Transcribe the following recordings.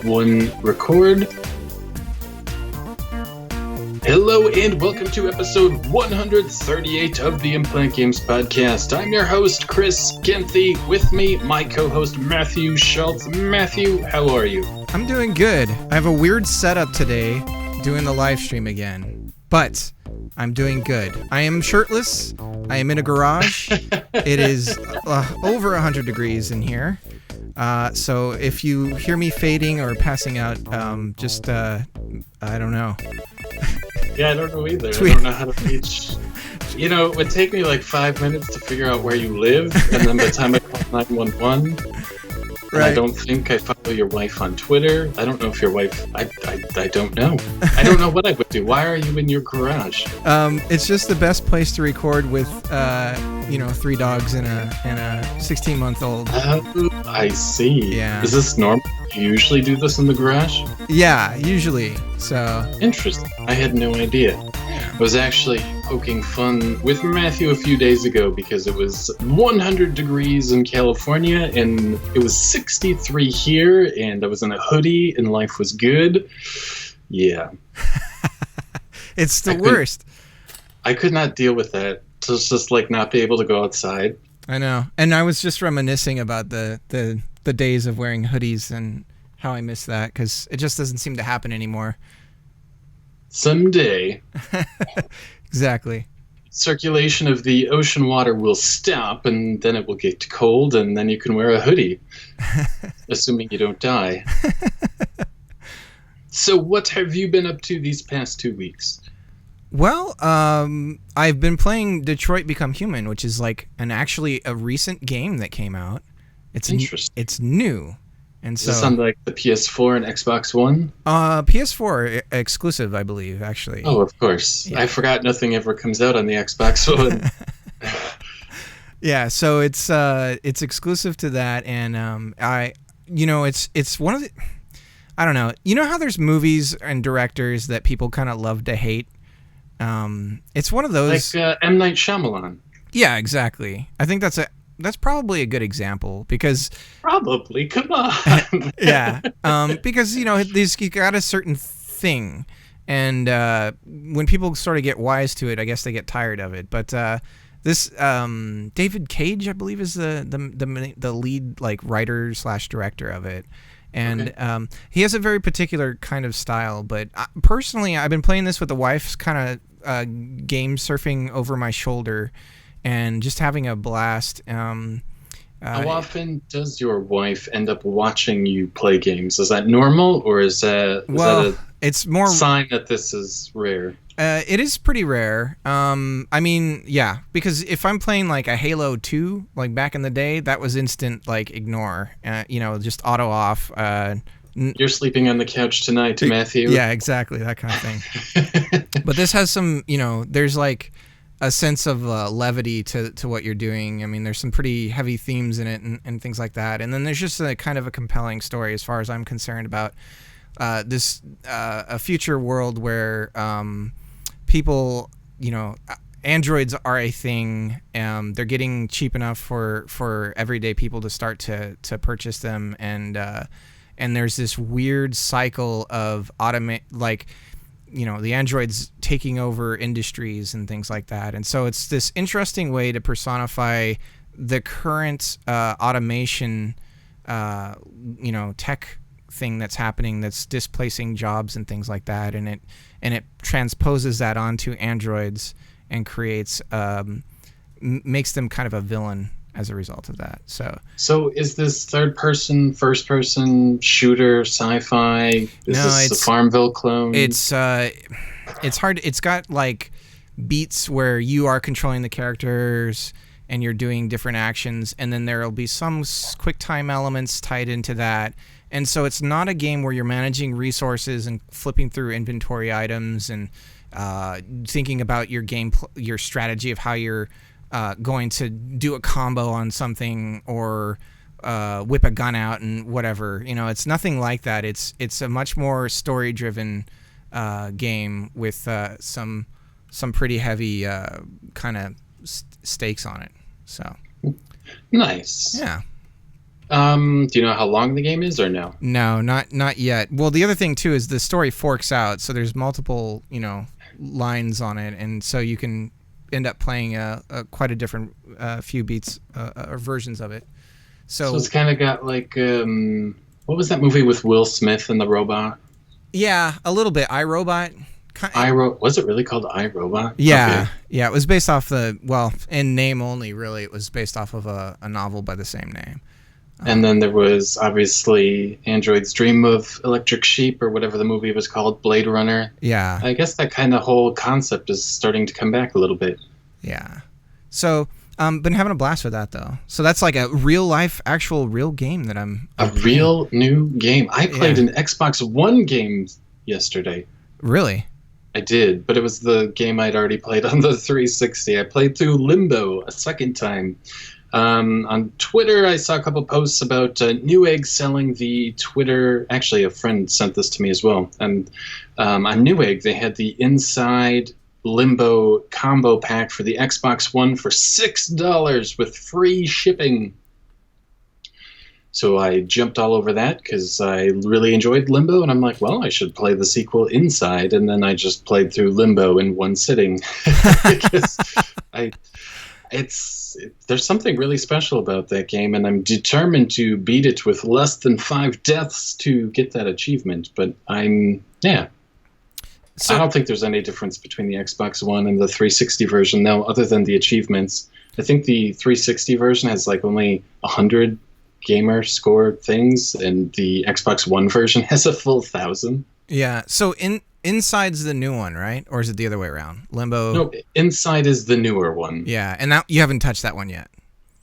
One, record. Hello and welcome to episode 138 of the IMPLANTgames podcast. I'm your host, Chris Genthy. With me, my co-host, Matthew Schultz. Matthew, how are you? I'm doing good. I have a weird setup today, doing the live stream again, but I'm doing good. I am shirtless. I am in a garage. It is over 100 degrees in here. So if you hear me fading or passing out, I don't know. Yeah, I don't know either. I don't know how to reach. You know, it would take me like 5 minutes to figure out where you live, and then by the time I call 911, right. I don't think I follow your wife on Twitter. I don't know if your wife. I don't know. I don't know what I would do. Why are you in your garage? It's just the best place to record with, 3 dogs and a 16-month-old. I see. Yeah. Is this normal? Do you usually do this in the garage? Yeah, usually. So interesting. I had no idea. I was actually poking fun with Matthew a few days ago because it was 100 degrees in California and it was 63 here, and I was in a hoodie and life was good. Yeah. It's the worst. I could not deal with that. To just like not be able to go outside. I know. And I was just reminiscing about the days of wearing hoodies and how I miss that, because it just doesn't seem to happen anymore. Someday. Exactly. Circulation of the ocean water will stop, and then it will get cold, and then you can wear a hoodie. Assuming you don't die. So what have you been up to these past 2 weeks? Well, I've been playing Detroit Become Human, which is like actually a recent game that came out. It's interesting. It's new. And so, does it sound like the PS4 and Xbox One? PS4 exclusive, I believe, actually. Oh, of course. Yeah. I forgot nothing ever comes out on the Xbox One. Yeah, so it's exclusive to that, and it's one of the, I don't know. You know how there's movies and directors that people kind of love to hate? It's one of those, like M. Night Shyamalan. Yeah, exactly. I think that's probably a good example because probably, come on. Yeah, because you got a certain thing, and when people sort of get wise to it, I guess they get tired of it. But this David Cage, I believe, is the lead like writer / director of it. And okay. He has a very particular kind of style, but personally, I've been playing this with the wife's kind of game surfing over my shoulder and just having a blast. How often does your wife end up watching you play games? Is that normal, or is that it's more sign that this is rare? It is pretty rare. I mean, yeah, because if I'm playing like a Halo 2, like back in the day, that was instant like ignore. Just auto off. You're sleeping on the couch tonight, Matthew. Yeah, exactly, that kind of thing. But this has some, there's like a sense of levity to what you're doing. I mean, there's some pretty heavy themes in it and things like that. And then there's just a kind of a compelling story as far as I'm concerned about this a future world where people, androids are a thing. They're getting cheap enough for everyday people to start to purchase them, and there's this weird cycle of the androids taking over industries and things like that. And so it's this interesting way to personify the current automation, tech thing that's happening that's displacing jobs and things like that. And it transposes that onto androids and creates, makes them kind of a villain as a result of that. So is this third person, first person shooter, sci-fi? Is this a Farmville clone? It's hard. It's got like beats where you are controlling the characters and you're doing different actions, and then there'll be some quick time elements tied into that. And so it's not a game where you're managing resources and flipping through inventory items and thinking about your strategy of how you're going to do a combo on something or whip a gun out and whatever. It's nothing like that. It's a much more story-driven game with some pretty heavy kind of stakes on it. So nice. Yeah. Do you know how long the game is or no? No, not yet. Well, the other thing too is the story forks out, so there's multiple, lines on it, and so you can end up playing quite a different few beats or versions of it. So it's kind of got like what was that movie with Will Smith and the robot? Yeah, a little bit. iRobot. Was it really called iRobot? Yeah, okay. Yeah. It was based off in name only. Really, it was based off of a novel by the same name. And then there was obviously Android's Dream of Electric Sheep, or whatever the movie was called, Blade Runner. Yeah. I guess that kind of whole concept is starting to come back a little bit. Yeah. So, been having a blast with that though. So that's like a real life, actual real game that I'm real new game. I played an Xbox One game yesterday. Really? I did, but it was the game I'd already played on the 360. I played through Limbo a second time. On Twitter, I saw a couple posts about Newegg selling the Twitter. Actually, a friend sent this to me as well. And on Newegg, they had the Inside Limbo combo pack for the Xbox One for $6 with free shipping. So I jumped all over that because I really enjoyed Limbo, and I'm like, well, I should play the sequel Inside, and then I just played through Limbo in one sitting. Because there's something really special about that game, and I'm determined to beat it with less than 5 deaths to get that achievement. But so, I don't think there's any difference between the Xbox One and the 360 version, though, other than the achievements. I think the 360 version has like only 100 gamer score things, and the Xbox One version has a full 1,000. Yeah. So Inside's the new one, right? Or is it the other way around? Limbo. No, Inside is the newer one. Yeah, and now you haven't touched that one yet.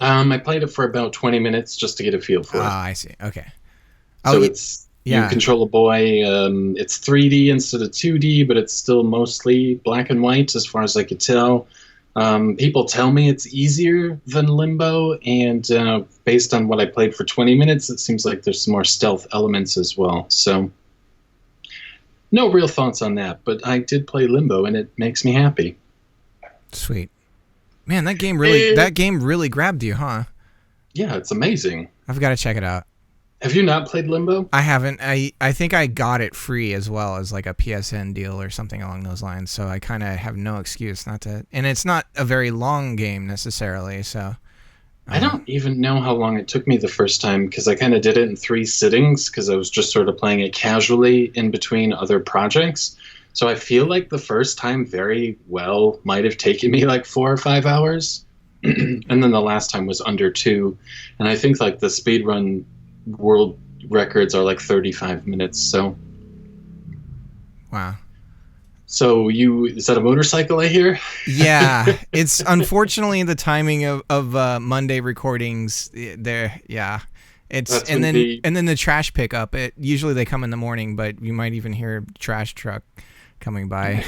I played it for about 20 minutes just to get a feel for it. Ah, I see. Okay. So you control a boy. It's 3D instead of 2D, but it's still mostly black and white as far as I could tell. People tell me it's easier than Limbo, and based on what I played for 20 minutes, it seems like there's some more stealth elements as well. So no real thoughts on that, but I did play Limbo, and it makes me happy. Sweet. Man, that game really grabbed you, huh? Yeah, it's amazing. I've got to check it out. Have you not played Limbo? I haven't. I think I got it free as well as like a PSN deal or something along those lines, so I kind of have no excuse not to. And it's not a very long game necessarily, so. I don't even know how long it took me the first time, because I kind of did it in 3 sittings because I was just sort of playing it casually in between other projects. So I feel like the first time very well might have taken me like 4 or 5 hours. And then the last time was under 2. And I think like the speedrun world records are like 35 minutes. So. Wow. So is that a motorcycle I hear? Yeah, it's unfortunately the timing of Monday recordings there. Yeah, it's and then the trash pickup. Usually they come in the morning, but you might even hear a trash truck coming by.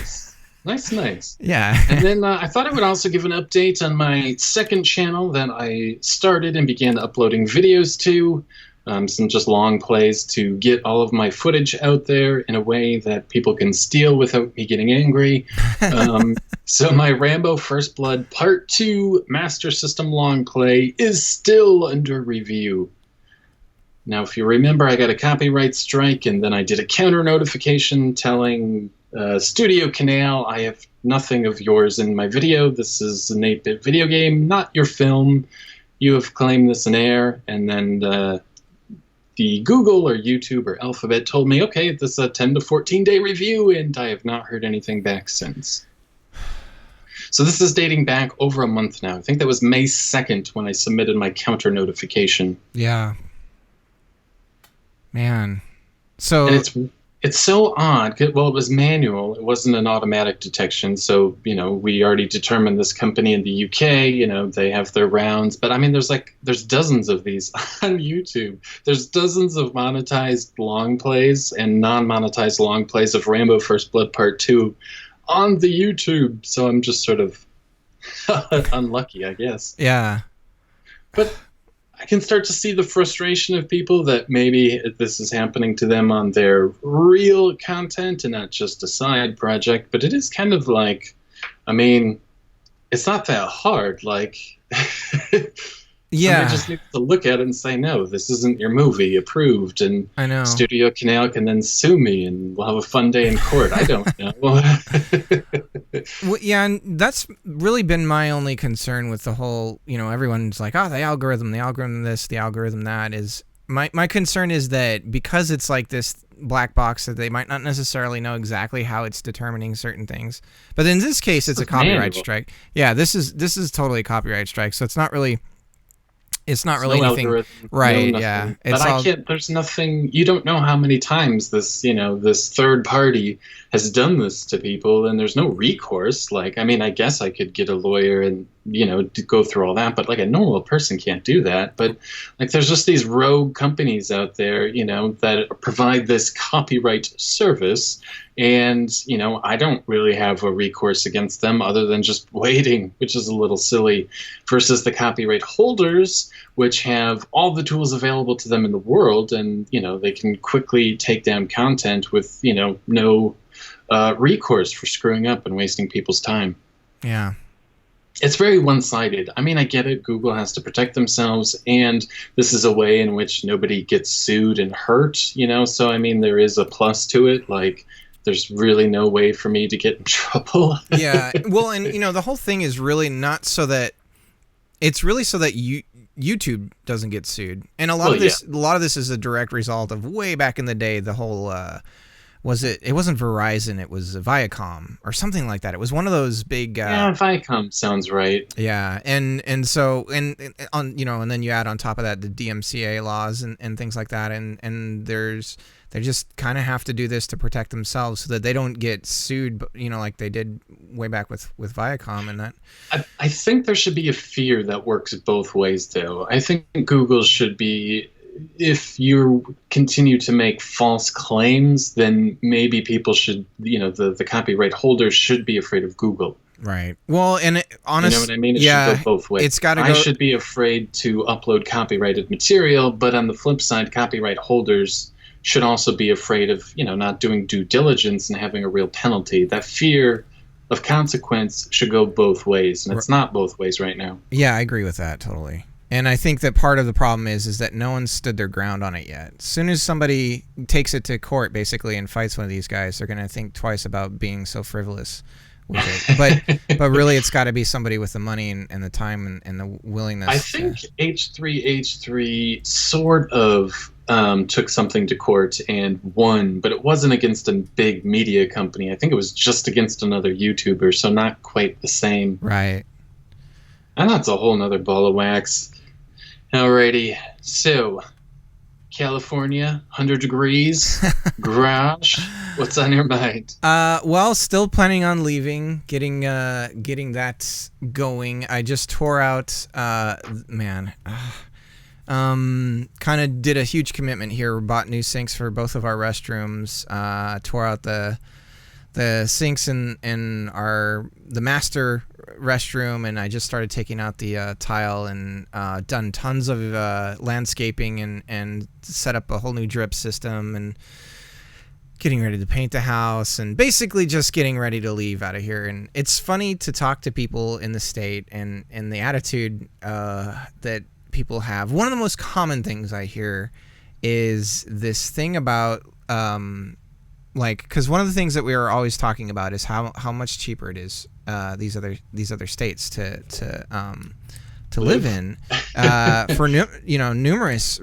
Nice. Yeah. And then I thought I would also give an update on my second channel that I started and began uploading videos to. Some just long plays to get all of my footage out there in a way that people can steal without me getting angry. So my Rambo First Blood Part 2 Master System long play is still under review. Now, if you remember, I got a copyright strike, and then I did a counter notification telling Studio Canal, I have nothing of yours in my video. This is an 8-bit video game, not your film. You have claimed this in air, and then the Google or YouTube or Alphabet told me, okay, this is a 10 to 14 day review, and I have not heard anything back since. So this is dating back over a month now. I think that was May 2nd when I submitted my counter notification. Yeah. Man. So and it's so odd. Well, it was manual. It wasn't an automatic detection. So, we already determined this company in the UK, they have their rounds. But I mean, there's dozens of these on YouTube. There's dozens of monetized long plays and non-monetized long plays of Rambo First Blood Part 2 on the YouTube. So I'm just sort of unlucky, I guess. Yeah. But I can start to see the frustration of people that maybe this is happening to them on their real content and not just a side project. But it is kind of like, I mean, it's not that hard. Like, Somebody just needs to look at it and say, no, this isn't your movie, approved, and I know. Studio Canal can then sue me, and we'll have a fun day in court. I don't know. Well, yeah, and that's really been my only concern with the whole, everyone's like, oh, the algorithm this, the algorithm that, is my concern is that because it's like this black box that they might not necessarily know exactly how it's determining certain things. But in this case, it's a copyright strike. Yeah, this is totally a copyright strike, so it's not really anything, algorithm, right? Yeah, but I can't. There's nothing. You don't know how many times this third party has done this to people, and there's no recourse. Like, I mean, I guess I could get a lawyer and to go through all that, but like a normal person can't do that. But like, there's just these rogue companies out there, that provide this copyright service. And, I don't really have a recourse against them other than just waiting, which is a little silly, versus the copyright holders, which have all the tools available to them in the world. And, they can quickly take down content with, no recourse for screwing up and wasting people's time. Yeah. It's very one-sided. I mean, I get it. Google has to protect themselves, and this is a way in which nobody gets sued and hurt, So, I mean, there is a plus to it. Like, there's really no way for me to get in trouble. Yeah. Well, and the whole thing is really not so that it's really so that YouTube doesn't get sued. And a lot of this is a direct result of way back in the day, the whole it wasn't Verizon, it was Viacom or something like that. It was one of those big Viacom sounds right. Yeah. And so and then you add on top of that the DMCA laws and things like that, and they just kind of have to do this to protect themselves so that they don't get sued, like they did way back with Viacom and that. I think there should be a fear that works both ways, though. I think Google should be, if you continue to make false claims, then maybe people should, the copyright holders should be afraid of Google. Right. Well, and honestly, you know what I mean? It should go both ways. It's got to go. I should be afraid to upload copyrighted material, but on the flip side, copyright holders should also be afraid of, not doing due diligence and having a real penalty. That fear of consequence should go both ways, and it's not both ways right now. Yeah, I agree with that totally. And I think that part of the problem is that no one stood their ground on it yet. As soon as somebody takes it to court, basically, and fights one of these guys, they're going to think twice about being so frivolous with it. But really, it's got to be somebody with the money and the time and the willingness. I think H3H3 sort of took something to court and won, but it wasn't against a big media company. I think it was just against another YouTuber, so not quite the same. Right. And that's a whole nother ball of wax. Alrighty, so California, 100 degrees, garage. What's on your mind? Well, still planning on leaving, getting that going. I just tore out, kind of did a huge commitment here. Bought new sinks for both of our restrooms. Tore out the sinks in the master restroom, and I just started taking out the tile and done tons of landscaping and set up a whole new drip system and getting ready to paint the house and basically just getting ready to leave out of here. And it's funny to talk to people in the state and the attitude that people have. One of the most common things I hear is this thing about because one of the things that we are always talking about is how much cheaper it is these other states to live in for numerous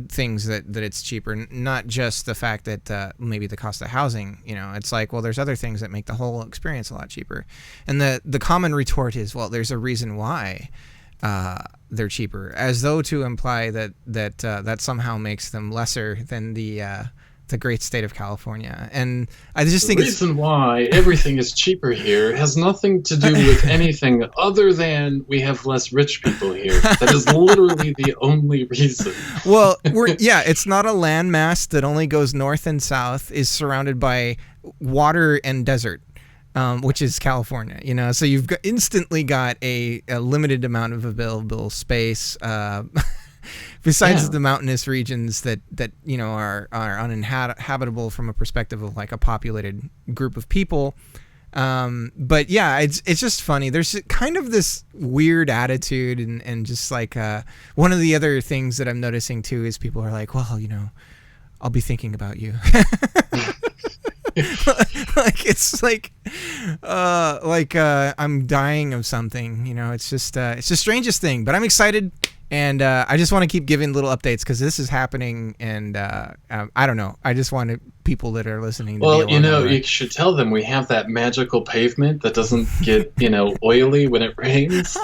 things that it's cheaper, not just the fact that maybe the cost of housing. It's like, well, there's other things that make the whole experience a lot cheaper, and the common retort is, well, there's a reason why they're cheaper, as though to imply that somehow makes them lesser than the great state of California. And I just think the reason why everything is cheaper here has nothing to do with anything other than we have less rich people here. That is literally the only reason. Well, it's not a landmass that only goes north and south, is surrounded by water and desert, which is California. So you've instantly got a limited amount of available space. Besides the mountainous regions that are uninhabitable from a perspective of like a populated group of people, But yeah, it's just funny. There's kind of this weird attitude, and just like one of the other things that I'm noticing too is people are like, well, I'll be thinking about you. Like it's like I'm dying of something. It's just it's the strangest thing. But I'm excited. And I just want to keep giving little updates because this is happening, and I don't know. I just wanted people that are listening to be along you should tell them we have that magical pavement that doesn't get, oily when it rains.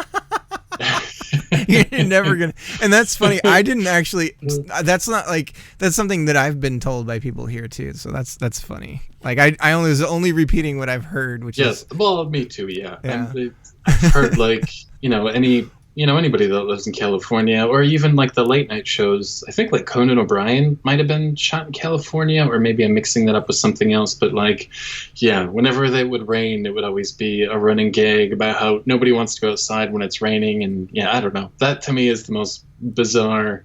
You're never gonna, and that's funny. I didn't actually. That's not like that's something that I've been told by people here too. So that's funny. Like I only was only repeating what I've heard, which is well, me too. Yeah. I've heard anybody that lives in California, or even like the late night shows. I think like Conan O'Brien might have been shot in California, or maybe I'm mixing that up with something else. But whenever they would rain, it would always be a running gag about how nobody wants to go outside when it's raining. And I don't know. That to me is the most bizarre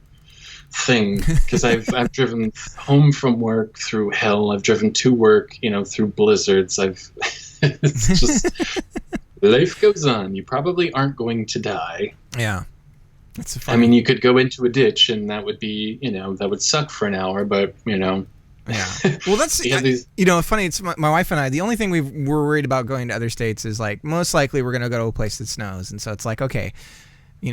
thing, because I've driven home from work through hell. I've driven to work, through blizzards. It's just. Life goes on. You probably aren't going to die. Yeah. That's funny. I mean, you could go into a ditch, and that would be, that would suck for an hour, but, Yeah. Well, that's, funny. It's my wife and I, the only thing we're worried about going to other states is, like, most likely we're going to go to a place that snows. And so it's like, okay,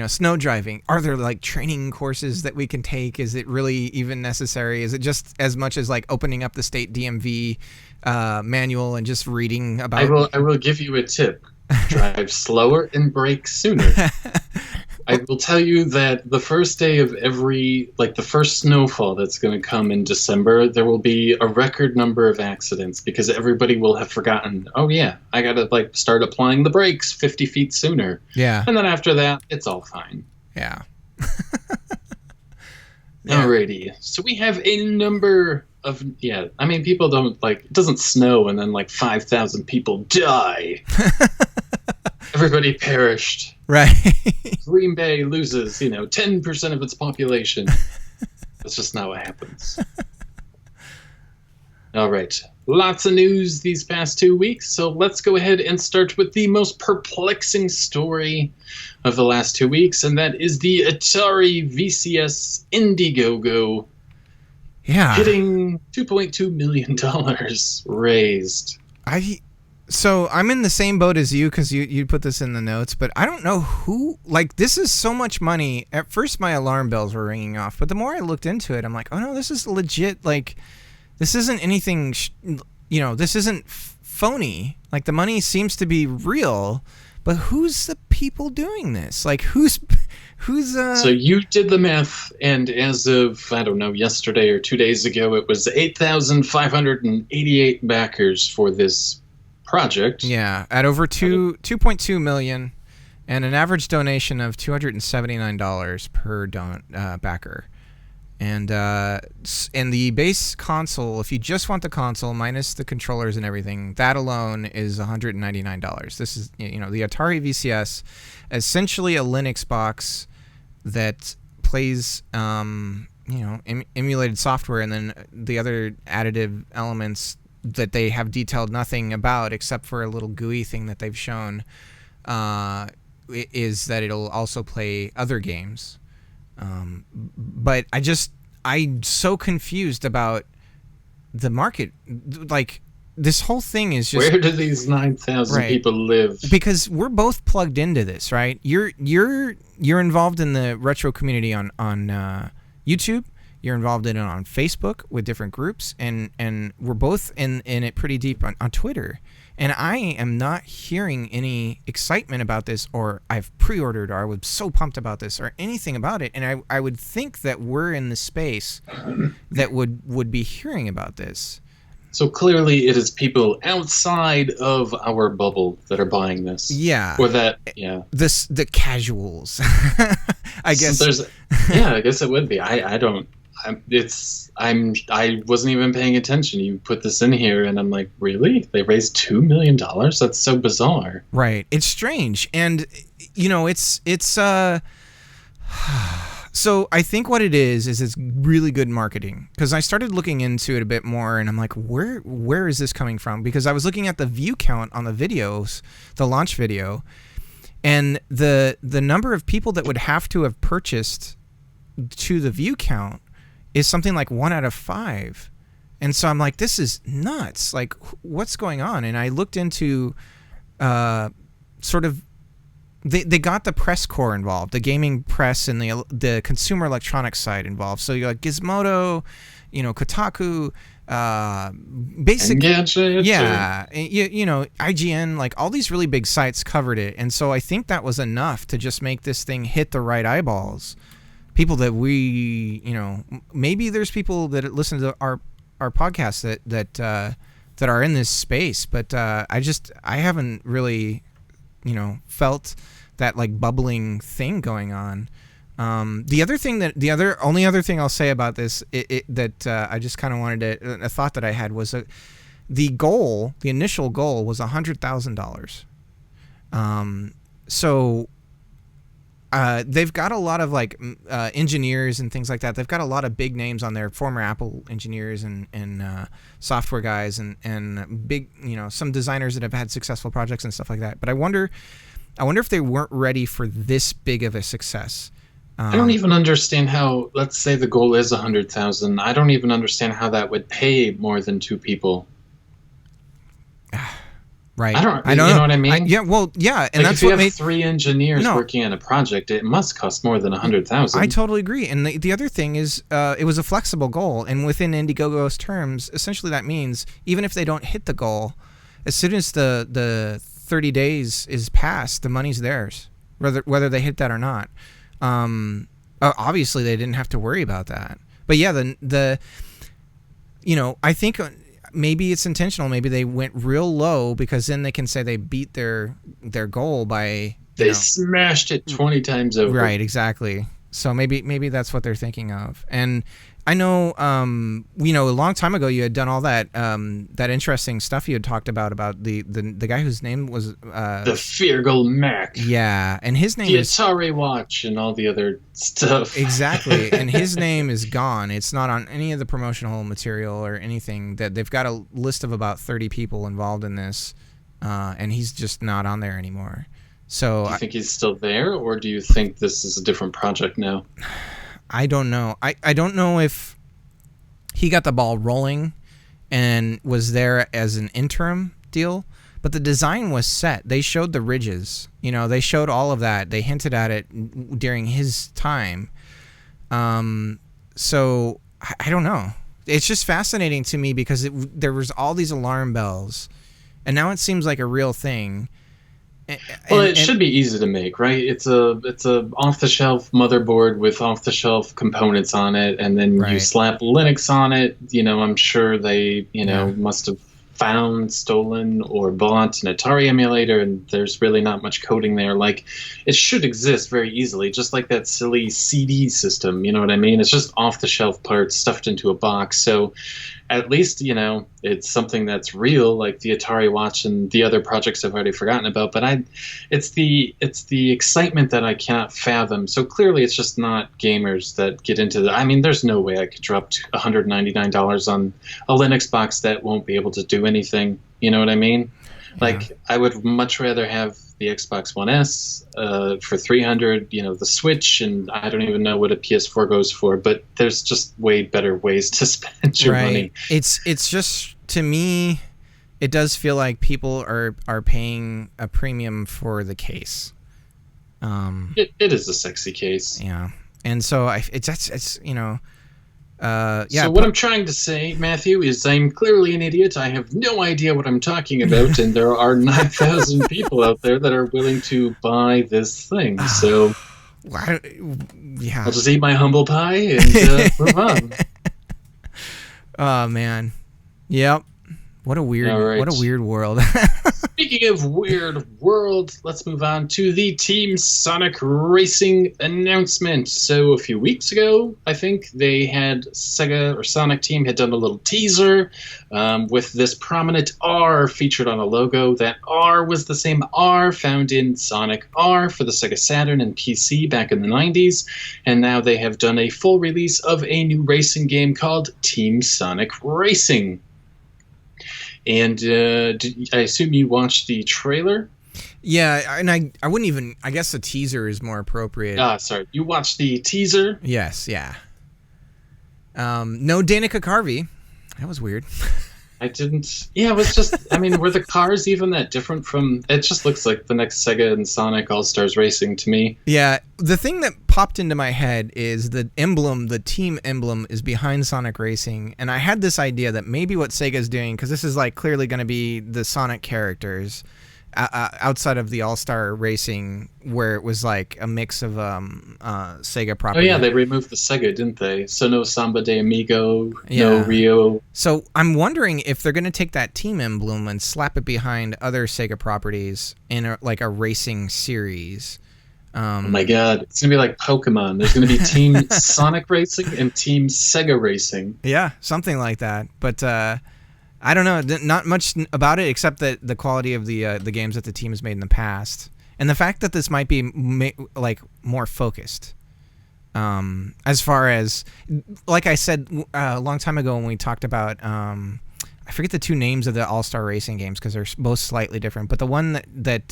snow driving. Are there, like, training courses that we can take? Is it really even necessary? Is it just as much as, like, opening up the state DMV manual and just reading about... I will give you a tip. Drive slower and brake sooner. I will tell you that the first day of the first snowfall that's going to come in December, there will be a record number of accidents because everybody will have forgotten, oh yeah, I got to start applying the brakes 50 feet sooner. Yeah. And then after that, it's all fine. Yeah. Alrighty. So we have a number of, people don't, it doesn't snow and then 5,000 people die. Everybody perished. Right. Green Bay loses, 10% of its population. That's just not what happens. All right. Lots of news these past 2 weeks, so let's go ahead and start with the most perplexing story of the last 2 weeks, and that is the Atari VCS IndoGoGo hitting $2.2 million raised. So I'm in the same boat as you because you put this in the notes, but I don't know who, this is so much money. At first my alarm bells were ringing off, but the more I looked into it, I'm like, oh no, this is legit. This isn't anything, this isn't phony. The money seems to be real, but who's the people doing this? Who's So you did the math, and as of, I don't know, yesterday or 2 days ago, it was 8,588 backers for this project. Yeah, at over 2.2 million, and an average donation of $279 per backer. And the base console, if you just want the console minus the controllers and everything, that alone is $199. This is the Atari VCS, essentially a Linux box that plays emulated software, and then the other additive elements that they have detailed nothing about except for a little GUI thing that they've shown is that it'll also play other games. But I'm so confused about the market. This whole thing is just... Where do these 9,000 people live? Because we're both plugged into this, right? You're involved in the retro community on YouTube. You're involved in it on Facebook with different groups, and we're both in it pretty deep on Twitter. And I am not hearing any excitement about this, or I've pre-ordered, or I was so pumped about this, or anything about it. And I would think that we're in the space that would be hearing about this. So clearly it is people outside of our bubble that are buying this. Yeah. Or that, the casuals. I guess. I guess it would be. I wasn't even paying attention. You put this in here, and I'm like, really? They raised $2 million? That's so bizarre. Right. It's strange, and it's So I think what it is it's really good marketing, because I started looking into it a bit more, and I'm like, where is this coming from? Because I was looking at the view count on the videos, the launch video, and the number of people that would have to have purchased to the view count is something like 1 out of 5. And so I'm like, this is nuts. Like, what's going on? And I looked into sort of, they got the press corps involved, the gaming press and the consumer electronics side involved. So you got Gizmodo, Kotaku, basic Engadget, IGN, like all these really big sites covered it. And so I think that was enough to just make this thing hit the right eyeballs. People that we, maybe there's people that listen to our podcast that are in this space, but I haven't really, felt that like bubbling thing going on. The only other thing I'll say about this, that I just kind of wanted to, a thought that I had was the initial goal was $100,000. So they've got a lot of like engineers and things like that. They've got a lot of big names on there, former Apple engineers and software guys and big, some designers that have had successful projects and stuff like that. But I wonder if they weren't ready for this big of a success. I don't even understand how, let's say the goal is 100,000. I don't even understand how that would pay more than 2 people. Right. I don't know what I mean? And like that's if you what have 3 engineers working on a project, it must cost more than 100,000. I totally agree. And the other thing is, it was a flexible goal, and within IndieGoGo's terms, essentially that means even if they don't hit the goal, as soon as the 30 days is passed, the money's theirs, whether they hit that or not. Obviously they didn't have to worry about that. But yeah, I think maybe it's intentional. Maybe they went real low because then they can say they beat their goal by they smashed it 20 times over. Right, exactly. So maybe that's what they're thinking of. And I know, a long time ago you had done all that interesting stuff you had talked about the guy whose name was the Feargal Mac. Yeah, and his name the is Atari Watch and all the other stuff. Exactly, and his name is gone. It's not on any of the promotional material or anything. That they've got a list of about 30 people involved in this, and he's just not on there anymore. So do you think he's still there, or do you think this is a different project now? I don't know. I don't know if he got the ball rolling and was there as an interim deal, but the design was set. They showed the ridges. They showed all of that. They hinted at it during his time. So I don't know. It's just fascinating to me because there was all these alarm bells, and now it seems like a real thing. Well, it should be easy to make, right? It's a off-the-shelf motherboard with off-the-shelf components on it, and then you slap Linux on it. I'm sure they, must have found, stolen, or bought an Atari emulator, and there's really not much coding there. Like, it should exist very easily, just like that silly CD system. You know what I mean? It's just off-the-shelf parts stuffed into a box. So at least, it's something that's real, like the Atari Watch and the other projects I've already forgotten about. But it's the excitement that I cannot fathom. So clearly it's just not gamers that get into the. I mean, there's no way I could drop $199 on a Linux box that won't be able to do anything. You know what I mean? Yeah. Like, I would much rather have the Xbox One S for $300, the Switch, and I don't even know what a PS4 goes for, but there's just way better ways to spend your money. It's just, to me, it does feel like people are paying a premium for the case. It is a sexy case. Yeah. And so it's So what I'm trying to say, Matthew, is I'm clearly an idiot. I have no idea what I'm talking about, and there are 9,000 people out there that are willing to buy this thing. So I'll just eat my humble pie and move on. Oh man, yep. What a weird world. Speaking of weird world, let's move on to the Team Sonic Racing announcement. So a few weeks ago, I think, they had Sega or Sonic Team had done a little teaser with this prominent R featured on a logo. That R was the same R found in Sonic R for the Sega Saturn and PC back in the 90s. And now they have done a full release of a new racing game called Team Sonic Racing. And I assume you watched the trailer? Yeah, and I wouldn't even... I guess the teaser is more appropriate. Sorry. You watched the teaser? Yes, yeah. No Danica Carvey. That was weird. I didn't... Yeah, it was just... I mean, were the cars even that different from... It just looks like the next Sega and Sonic All-Stars Racing to me. Yeah, the thing that popped into my head is the emblem, the team emblem, is behind Sonic Racing. And I had this idea that maybe what Sega's doing, because this is like clearly going to be the Sonic characters... outside of the All-Star Racing, where it was like a mix of Sega property. Oh yeah, they removed the Sega, didn't they? So no Samba de Amigo, no Rio. So I'm wondering if they're going to take that team emblem and slap it behind other Sega properties in like a racing series. Oh my god, it's going to be like Pokemon. There's going to be Team Sonic Racing and Team Sega Racing. Yeah, something like that. But I don't know, not much about it except that the quality of the games that the team has made in the past, and the fact that this might be like more focused. As far as, like I said a long time ago when we talked about, I forget the two names of the All-Star Racing games because they're both slightly different, but the one that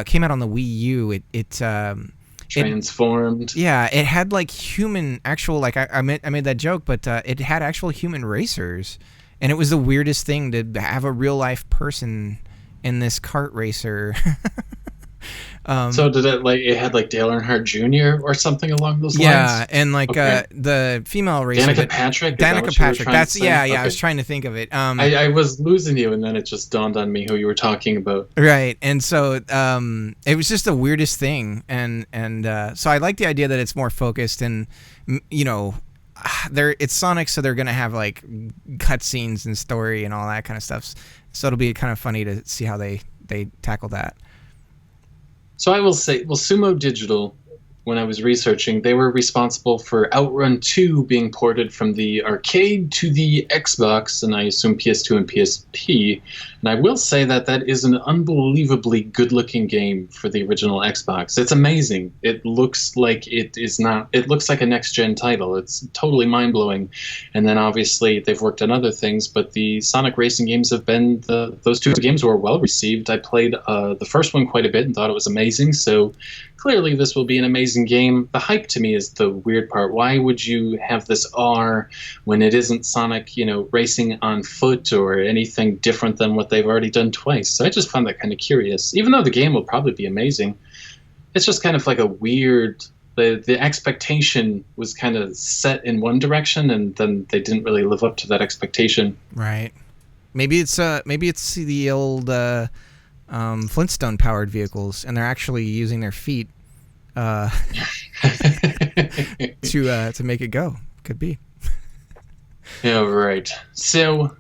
came out on the Wii U, it transformed. It had like human actual, like I made that joke, but it had actual human racers. And it was the weirdest thing to have a real life person in this kart racer. So did it had like Dale Earnhardt Jr. or something along those lines? Yeah, and like the female racer, Danica Patrick. Danica Patrick. That's Okay. I was trying to think of it. I was losing you, and then it just dawned on me who you were talking about. Right, and so it was just the weirdest thing, and so I like the idea that it's more focused, and it's Sonic, so they're gonna have like cutscenes and story and all that kind of stuff. So it'll be kind of funny to see how they tackle that. So I will say, Sumo Digital, when I was researching, they were responsible for Outrun 2 being ported from the arcade to the Xbox, and I assume PS2 and PSP. And I will say that is an unbelievably good-looking game for the original Xbox. It's amazing. It looks like it looks like a next-gen title. It's totally mind-blowing. And then obviously they've worked on other things, but the Sonic Racing games have been, those two games were well-received. I played the first one quite a bit and thought it was amazing, so clearly this will be an amazing game. The hype to me is the weird part. Why would you have this R when it isn't Sonic, racing on foot or anything different than what they've already done twice? So I just found that kind of curious. Even though the game will probably be amazing, it's just kind of like a weird... The expectation was kind of set in one direction, and then they didn't really live up to that expectation. Right. Maybe it's the old Flintstone powered vehicles, and they're actually using their feet to make it go. Could be. Yeah, right. So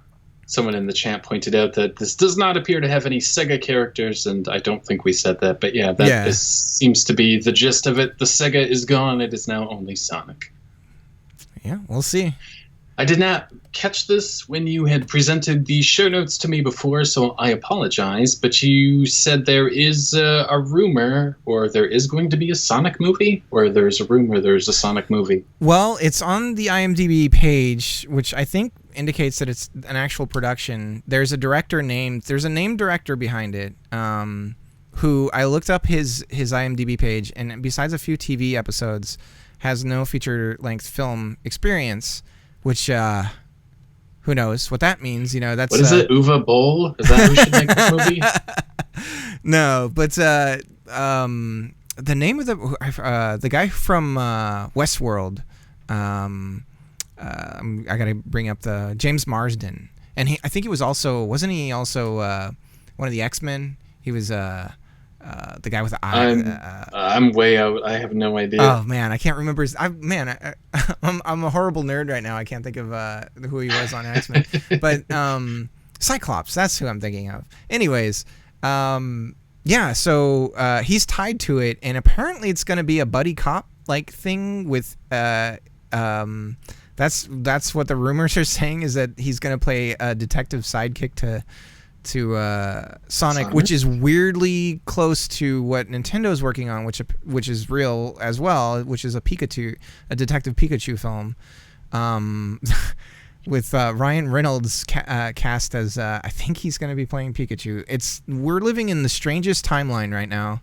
someone in the chat pointed out that this does not appear to have any Sega characters, and I don't think we said that, but this seems to be the gist of it. The Sega is gone. It is now only Sonic. Yeah, we'll see. I did not catch this when you had presented the show notes to me before, so I apologize, but you said there is a rumor, or there is going to be a Sonic movie, or there's a rumor there's a Sonic movie? Well, it's on the IMDb page, which I think indicates that it's an actual production. There's a named director behind it, who I looked up his IMDb page, and besides a few TV episodes, has no feature-length film experience. Which, who knows what that means? That's what is it? Uwe Boll? Is that who should make this movie? No, but the name of the guy from Westworld. I gotta bring up the James Marsden, and I think he was also wasn't he also one of the X-Men? He was the guy with the eye. I'm way out. I have no idea. Oh man, I can't remember his. I'm a horrible nerd right now. I can't think of who he was on X-Men. But Cyclops, that's who I'm thinking of. Anyways, yeah, so he's tied to it, and apparently it's going to be a buddy cop like thing with that's what the rumors are saying, is that he's going to play a detective sidekick to Sonic, which is weirdly close to what Nintendo's working on, which is real as well, which is a Detective Pikachu film, with Ryan Reynolds cast as I think he's going to be playing Pikachu. We're living in the strangest timeline right now.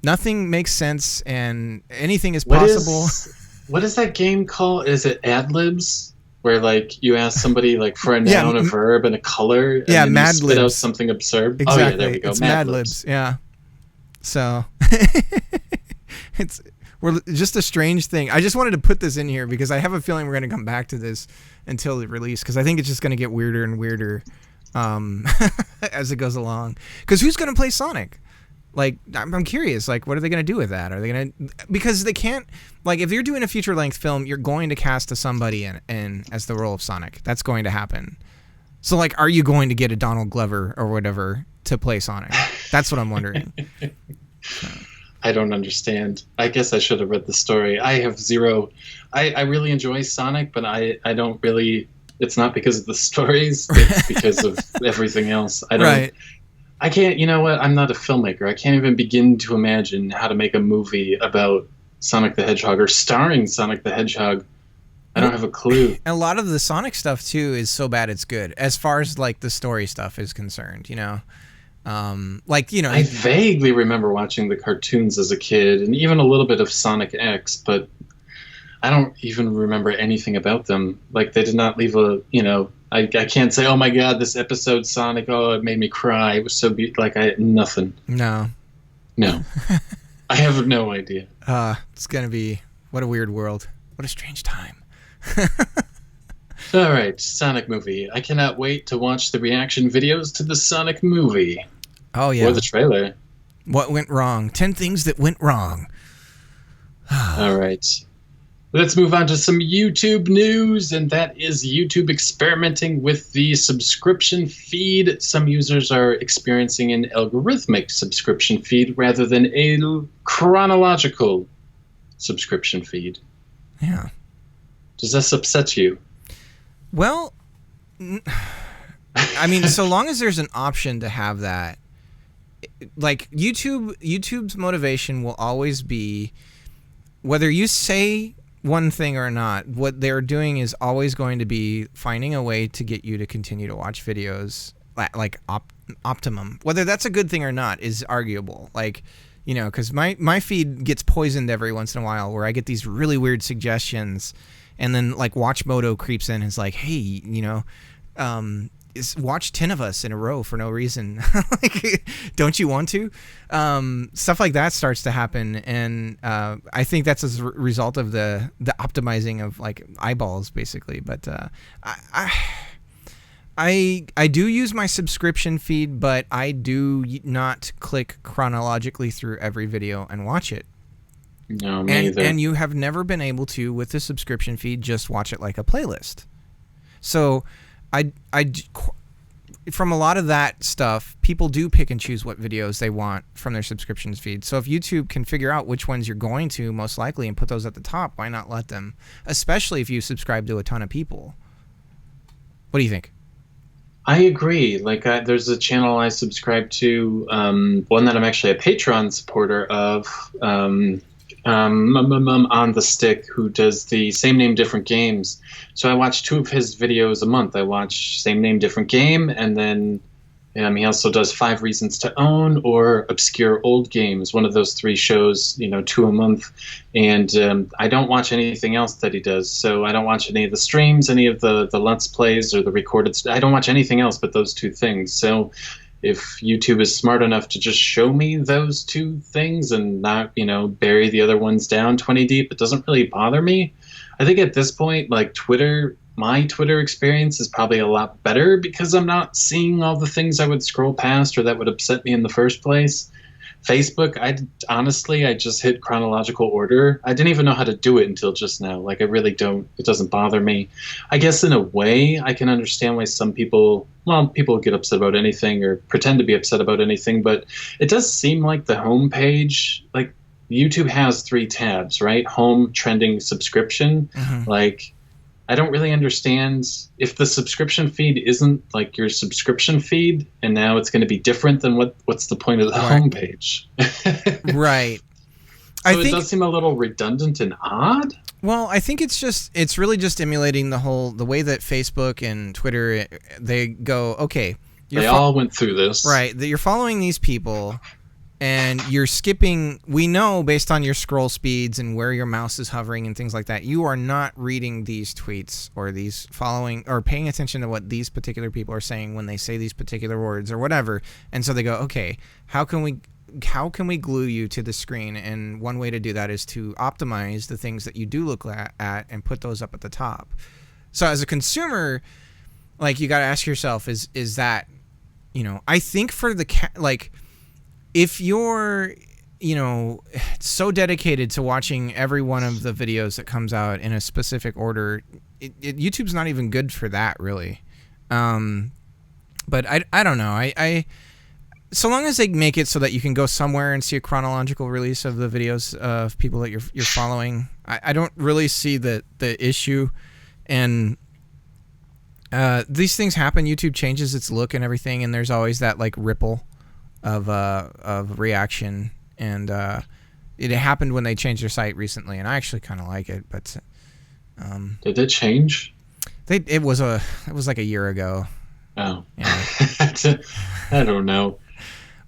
Nothing makes sense, and anything is possible. What is that game called? Is it Ad Libs? Where like you ask somebody like for a noun, a verb, and a color, and then Mad you spit Libs. out something absurd. Exactly. Oh yeah, there we go. It's Mad Libs. Yeah. So we're just a strange thing. I just wanted to put this in here because I have a feeling we're going to come back to this until the release, because I think it's just going to get weirder and weirder as it goes along. Because who's going to play Sonic? Like, I'm curious, like, what are they going to do with that? Are they going to... Because they can't... Like, if you're doing a feature-length film, you're going to cast somebody in as the role of Sonic. That's going to happen. So, like, are you going to get a Donald Glover or whatever to play Sonic? That's what I'm wondering. I don't understand. I guess I should have read the story. I have zero... I really enjoy Sonic, but I don't really... It's not because of the stories. It's because of everything else. I don't... Right. I can't, you know what? I'm not a filmmaker. I can't even begin to imagine how to make a movie about Sonic the Hedgehog or starring Sonic the Hedgehog. I don't have a clue. And a lot of the Sonic stuff, too, is so bad it's good, as far as, like, the story stuff is concerned, you know? Like, you know... I vaguely remember watching the cartoons as a kid, and even a little bit of Sonic X, but I don't even remember anything about them. Like, they did not leave a, you know... I can't say, oh my god, this episode Sonic, oh, it made me cry. It was so nothing. No. I have no idea. It's going to be, what a weird world. What a strange time. All right, Sonic movie. I cannot wait to watch the reaction videos to the Sonic movie. Oh, yeah. Or the trailer. What went wrong? 10 things that went wrong. All right. Let's move on to some YouTube news, and that is YouTube experimenting with the subscription feed. Some users are experiencing an algorithmic subscription feed rather than a chronological subscription feed. Yeah. Does this upset you? Well, I mean, so long as there's an option to have that, like YouTube's motivation will always be, whether you say one thing or not, what they're doing is always going to be finding a way to get you to continue to watch videos like optimum. Whether that's a good thing or not is arguable. Like, you know, because my feed gets poisoned every once in a while where I get these really weird suggestions, and then like WatchMoto creeps in and is like, hey, you know, watch 10 of us in a row for no reason. Like, don't you want to? Stuff like that starts to happen, and I think that's as a result of the optimizing of like eyeballs, basically. But I do use my subscription feed, but I do not click chronologically through every video and watch it. No, me either. And you have never been able to, with the subscription feed, just watch it like a playlist. So I from a lot of that stuff, people do pick and choose what videos they want from their subscriptions feed. So if YouTube can figure out which ones you're going to most likely and put those at the top, why not let them? Especially if you subscribe to a ton of people. What do you think? I agree. Like, there's a channel I subscribe to, one that I'm actually a Patreon supporter of, on the Stick, who does the Same Name Different Games. So I watch 2 of his videos a month. I watch Same Name Different Game, and then he also does 5 Reasons to Own or Obscure Old Games, one of those 3 shows, 2 a month. And I don't watch anything else that he does. So I don't watch any of the streams, any of the Let's Plays or the recorded I don't watch anything else but those 2 things. So if YouTube is smart enough to just show me those 2 things and not, bury the other ones down 20 deep, it doesn't really bother me. I think at this point, like my Twitter experience is probably a lot better because I'm not seeing all the things I would scroll past or that would upset me in the first place. Facebook, honestly, I just hit chronological order. I didn't even know how to do it until just now. Like, I really don't, it doesn't bother me. I guess in a way, I can understand why some people, well, people get upset about anything or pretend to be upset about anything, but it does seem like the homepage, like, YouTube has 3 tabs, right? Home, trending, subscription. Like, I don't really understand if the subscription feed isn't like your subscription feed, and now it's going to be different than what's the point of the homepage? Right. So it does seem a little redundant and odd. Well, I think it's really just emulating the way that Facebook and Twitter, they go, okay. They all went through this. Right. That you're following these people and you're skipping, we know based on your scroll speeds and where your mouse is hovering and things like that, you are not reading these tweets or these following or paying attention to what these particular people are saying when they say these particular words or whatever. And so they go, okay, how can we glue you to the screen? And one way to do that is to optimize the things that you do look at and put those up at the top. So as a consumer, like, you got to ask yourself, is that, I think for the if you're, so dedicated to watching every one of the videos that comes out in a specific order, YouTube's not even good for that, really. But I don't know. I so long as they make it so that you can go somewhere and see a chronological release of the videos of people that you're following, I don't really see the issue. And these things happen. YouTube changes its look and everything, and there's always that like ripple of reaction, and it happened when they changed their site recently, and I actually kind of like it. But did it change? It was like a year ago. Oh, yeah. I don't know.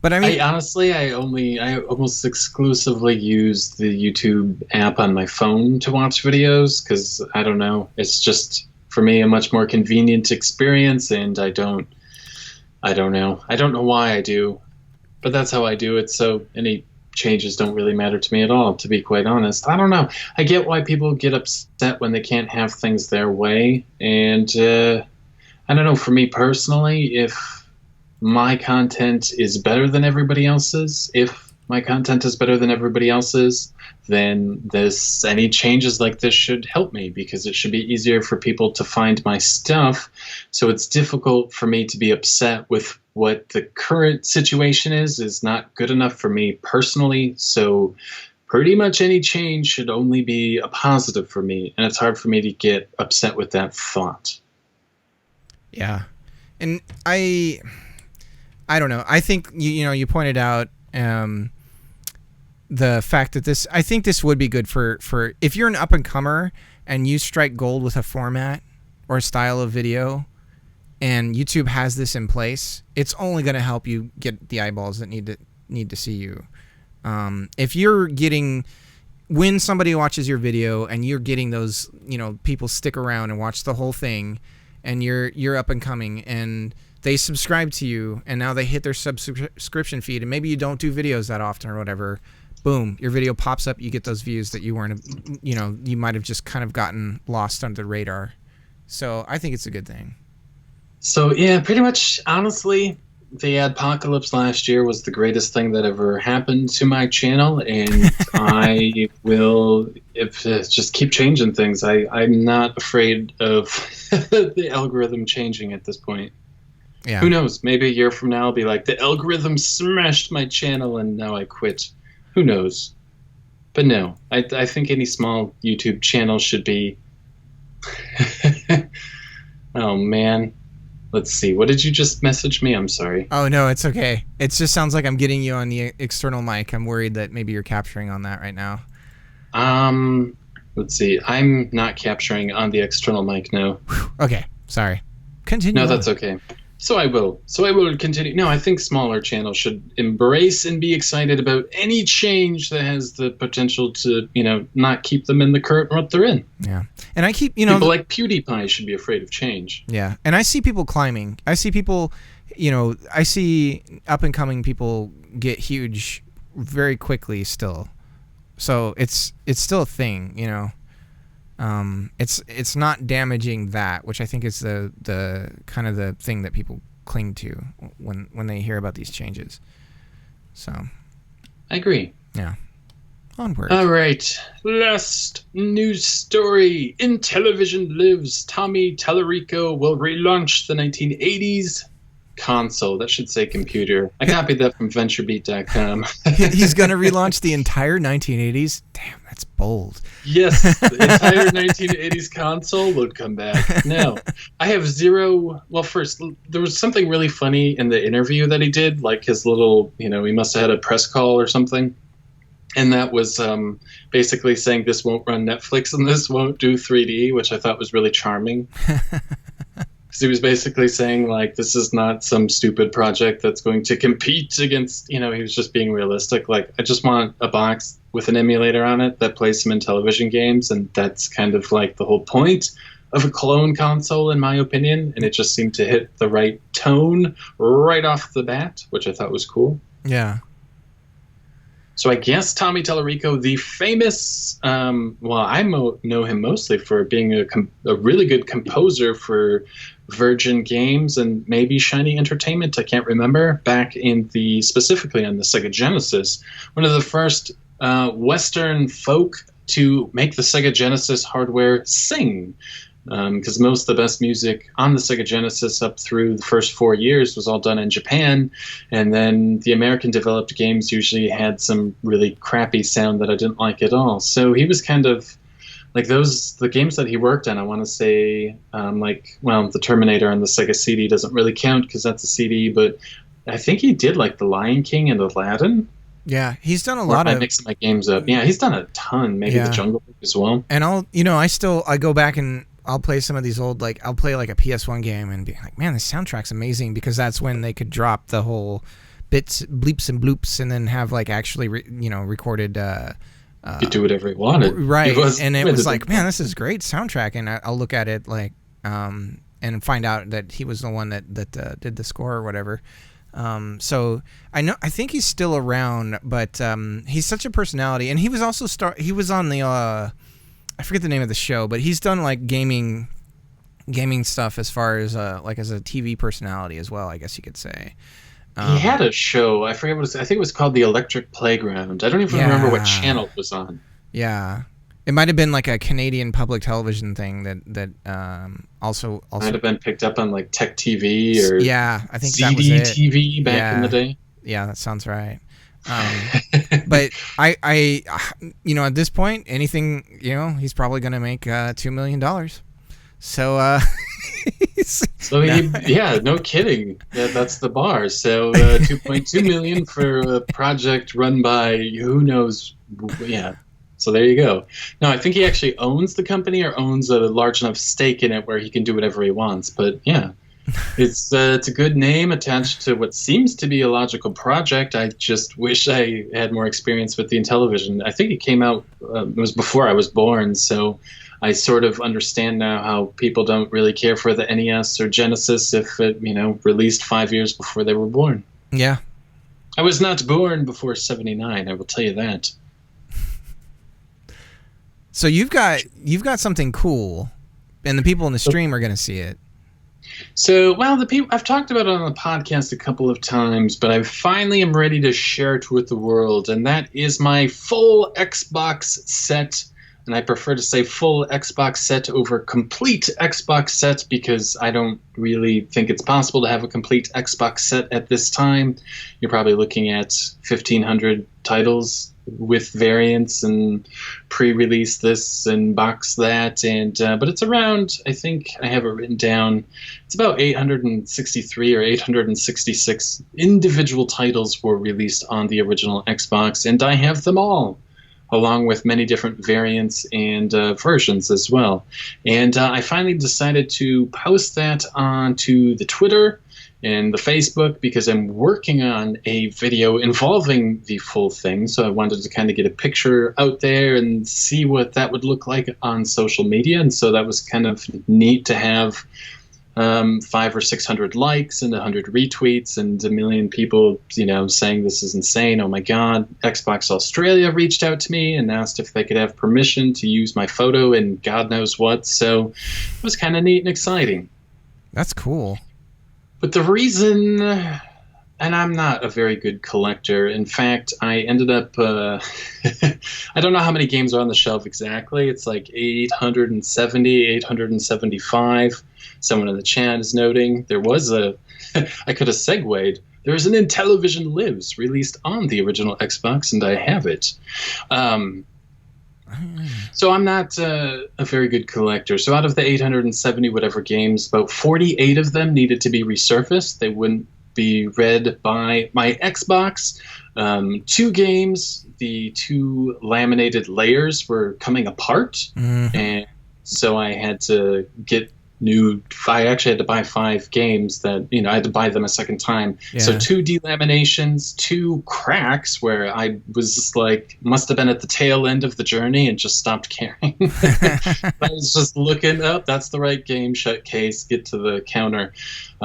But I mean, I almost exclusively use the YouTube app on my phone to watch videos because I don't know. It's just for me a much more convenient experience, and I don't know. I don't know why I do. But that's how I do it, so any changes don't really matter to me at all, to be quite honest. I don't know. I get why people get upset when they can't have things their way, and I don't know, for me personally, if my content is better than everybody else's, then any changes like this should help me, because it should be easier for people to find my stuff. So it's difficult for me to be upset with what the current situation is not good enough for me personally. So pretty much any change should only be a positive for me, and it's hard for me to get upset with that thought. Yeah. And I don't know. I think you pointed out the fact that I think this would be good for if you're an up and comer and you strike gold with a format or a style of video, and YouTube has this in place, it's only going to help you get the eyeballs that need to see you. If you're getting, when somebody watches your video and you're getting those, people stick around and watch the whole thing, and you're up and coming and they subscribe to you, and now they hit their subscription feed, and maybe you don't do videos that often or whatever, boom, your video pops up, you get those views that you weren't, you might have just kind of gotten lost under the radar. So I think it's a good thing. So yeah, pretty much, honestly, the adpocalypse last year was the greatest thing that ever happened to my channel, and I will just keep changing things. I'm not afraid of the algorithm changing at this point. Yeah. Who knows? Maybe a year from now I'll be like, the algorithm smashed my channel and now I quit. Who knows? But no, I think any small YouTube channel should be... Oh, man. Let's see. What did you just message me? I'm sorry. Oh, no, it's okay. It just sounds like I'm getting you on the external mic. I'm worried that maybe you're capturing on that right now. Let's see. I'm not capturing on the external mic, no. Okay, sorry. Continue. No, that's okay. So I will continue. No, I think smaller channels should embrace and be excited about any change that has the potential to, not keep them in the current rut they're in. Yeah. And I keep, people like PewDiePie should be afraid of change. Yeah. And I see people climbing. I see people, I see up and coming people get huge very quickly still. So it's still a thing, It's not damaging that, which I think is the kind of the thing that people cling to when they hear about these changes. So I agree. Yeah. Onward. All right. Last news story. Intellivision Lives. Tommy Tallarico will relaunch the 1980s console. That should say computer. I copied that from VentureBeat.com. He's going to relaunch the entire 1980s? Damn, that's bold. Yes, the entire 1980s console would come back. No, I have zero. Well, first, there was something really funny in the interview that he did, like his little, he must have had a press call or something. And that was basically saying this won't run Netflix and this won't do 3D, which I thought was really charming. Because he was basically saying, like, this is not some stupid project that's going to compete against, he was just being realistic. Like, I just want a box with an emulator on it that plays some Intellivision games, and that's kind of like the whole point of a clone console, in my opinion. And it just seemed to hit the right tone right off the bat, which I thought was cool. Yeah. So I guess Tommy Tallarico, the famous, I know him mostly for being a really good composer for Virgin Games and maybe Shiny Entertainment, I can't remember, back in specifically on the Sega Genesis. One of the first Western folk to make the Sega Genesis hardware sing. Because most of the best music on the Sega Genesis up through the first 4 years was all done in Japan, and then the American-developed games usually had some really crappy sound that I didn't like at all. So he was kind of like the games that he worked on, I want to say, the Terminator on the Sega CD doesn't really count because that's a CD, but I think he did like The Lion King and Aladdin. Yeah, he's done a lot of... I'm mixing my games up. Yeah, he's done a ton. Maybe the Jungle Book as well. And I go back and I'll play some of these old, I'll play like a PS1 game and be like, man, the soundtrack's amazing, because that's when they could drop the whole bits, bleeps and bloops, and then have actually, recorded. You could do whatever you wanted. Right. And it was like, man, this is great soundtrack. And I'll look at it and find out that he was the one that did the score or whatever. So I think he's still around, but he's such a personality. And he was also he was on the, I forget the name of the show, but he's done gaming stuff as far as as a TV personality as well, I guess you could say. He had a show. I forget I think it was called The Electric Playground. I don't even remember what channel it was on. Yeah, it might have been like a Canadian public television thing that also might have been picked up on Tech TV or I think CD that was it. TV back in the day. Yeah, that sounds right. But I at this point, anything, he's probably going to make $2 million. So, no kidding. That's the bar. So, 2.2 million for a project run by who knows. Yeah. So there you go. No, I think he actually owns the company or owns a large enough stake in it where he can do whatever he wants. But yeah. It's a good name attached to what seems to be a logical project. I just wish I had more experience with the Intellivision. I think it came out, it was before I was born, so I sort of understand now how people don't really care for the NES or Genesis if it, released 5 years before they were born. Yeah. I was not born before 79, I will tell you that. So you've got something cool, and the people in the stream are going to see it. So, the people I've talked about it on the podcast a couple of times, but I finally am ready to share it with the world, and that is my full Xbox set. And I prefer to say full Xbox set over complete Xbox set because I don't really think it's possible to have a complete Xbox set at this time. You're probably looking at 1,500 titles with variants and pre-release this and box that, and but it's around, I think I have it written down, it's about 863 or 866 individual titles were released on the original Xbox, and I have them all, along with many different variants and versions as well. And I finally decided to post that onto the Twitter and the Facebook because I'm working on a video involving the full thing. So I wanted to kind of get a picture out there and see what that would look like on social media. And so that was kind of neat to have 500 or 600 likes and 100 retweets and a million people, saying this is insane. Oh my God. Xbox Australia reached out to me and asked if they could have permission to use my photo and God knows what. So it was kind of neat and exciting. That's cool. But the reason and I'm not a very good collector. In fact, I ended up, I don't know how many games are on the shelf exactly. It's like 870, 875. Someone in the chat is noting there was I could have segued. There's an Intellivision Lives released on the original Xbox, and I have it. So I'm not a very good collector. So out of the 870 whatever games, about 48 of them needed to be resurfaced. They wouldn't be read by my Xbox. 2 games, the 2 laminated layers were coming apart, and so I had to get I actually had to buy 5 games that, I had to buy them a second time. Yeah. So 2 delaminations, 2 cracks where I was just like, must have been at the tail end of the journey and just stopped caring. I was just looking up, that's the right game, shut case, get to the counter.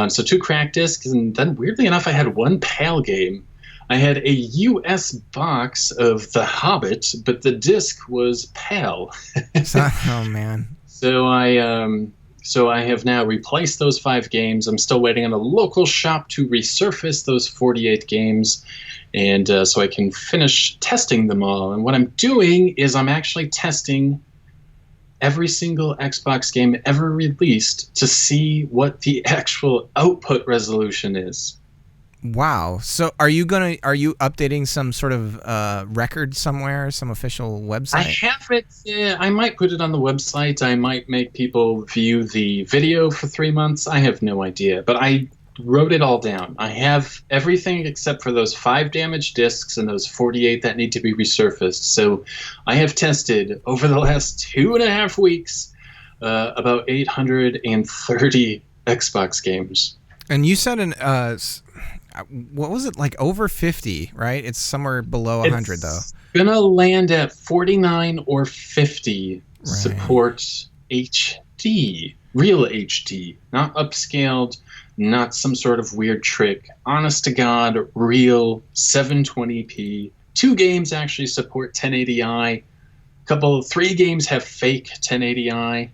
So 2 crack discs, and then weirdly enough, I had 1 PAL game. I had a US box of The Hobbit, but the disc was PAL. Oh, man. So I have now replaced those 5 games. I'm still waiting on a local shop to resurface those 48 games, and so I can finish testing them all. And what I'm doing is I'm actually testing every single Xbox game ever released to see what the actual output resolution is. Wow. So are you updating some sort of record somewhere, some official website? I have it. I might put it on the website. I might make people view the video for 3 months. I have no idea. But I wrote it all down. I have everything except for those 5 damaged discs and those 48 that need to be resurfaced. So I have tested over the last 2.5 weeks about 830 Xbox games. And you said what was it, like over 50, right? It's somewhere below 100, though. It's going to land at 49 or 50. Right. Support HD, real HD, not upscaled, not some sort of weird trick. Honest to God, real 720p. 2 games actually support 1080i. 3 games have fake 1080i.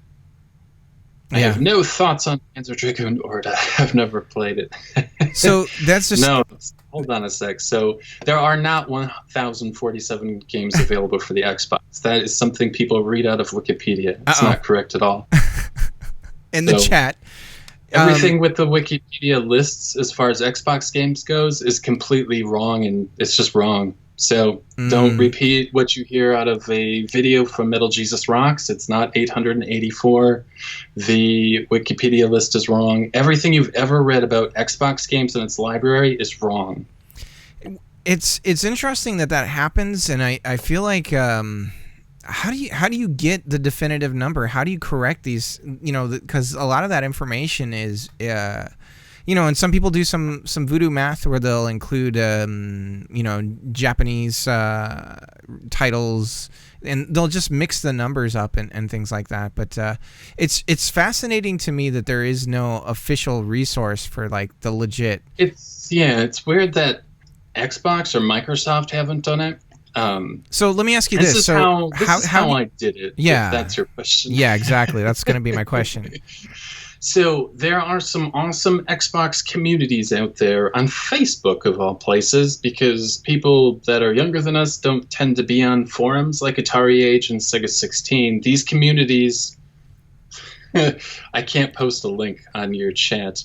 I have no thoughts on Panzer Dragoon Orta. I've never played it. So that's just... No, hold on a sec. So there are not 1,047 games available for the Xbox. That is something people read out of Wikipedia. It's not correct at all. In the chat. Everything with the Wikipedia lists as far as Xbox games goes is completely wrong, and it's just wrong. So don't repeat what you hear out of a video from Metal Jesus Rocks. It's not 884. The Wikipedia list is wrong. Everything you've ever read about Xbox games in its library is wrong. It's interesting that happens, and I feel like how do you get the definitive number? How do you correct these? Because a lot of that information is. And some people do some voodoo math where they'll include, Japanese titles, and they'll just mix the numbers up and things like that. But it's fascinating to me that there is no official resource for like the legit. It's weird that Xbox or Microsoft haven't done it. So let me ask you this. This is how I did it. Yeah, if that's your question. Yeah, exactly. That's going to be my question. So there are some awesome Xbox communities out there on Facebook, of all places, because people that are younger than us don't tend to be on forums like Atari Age and Sega 16. These communities... I can't post a link on your chat.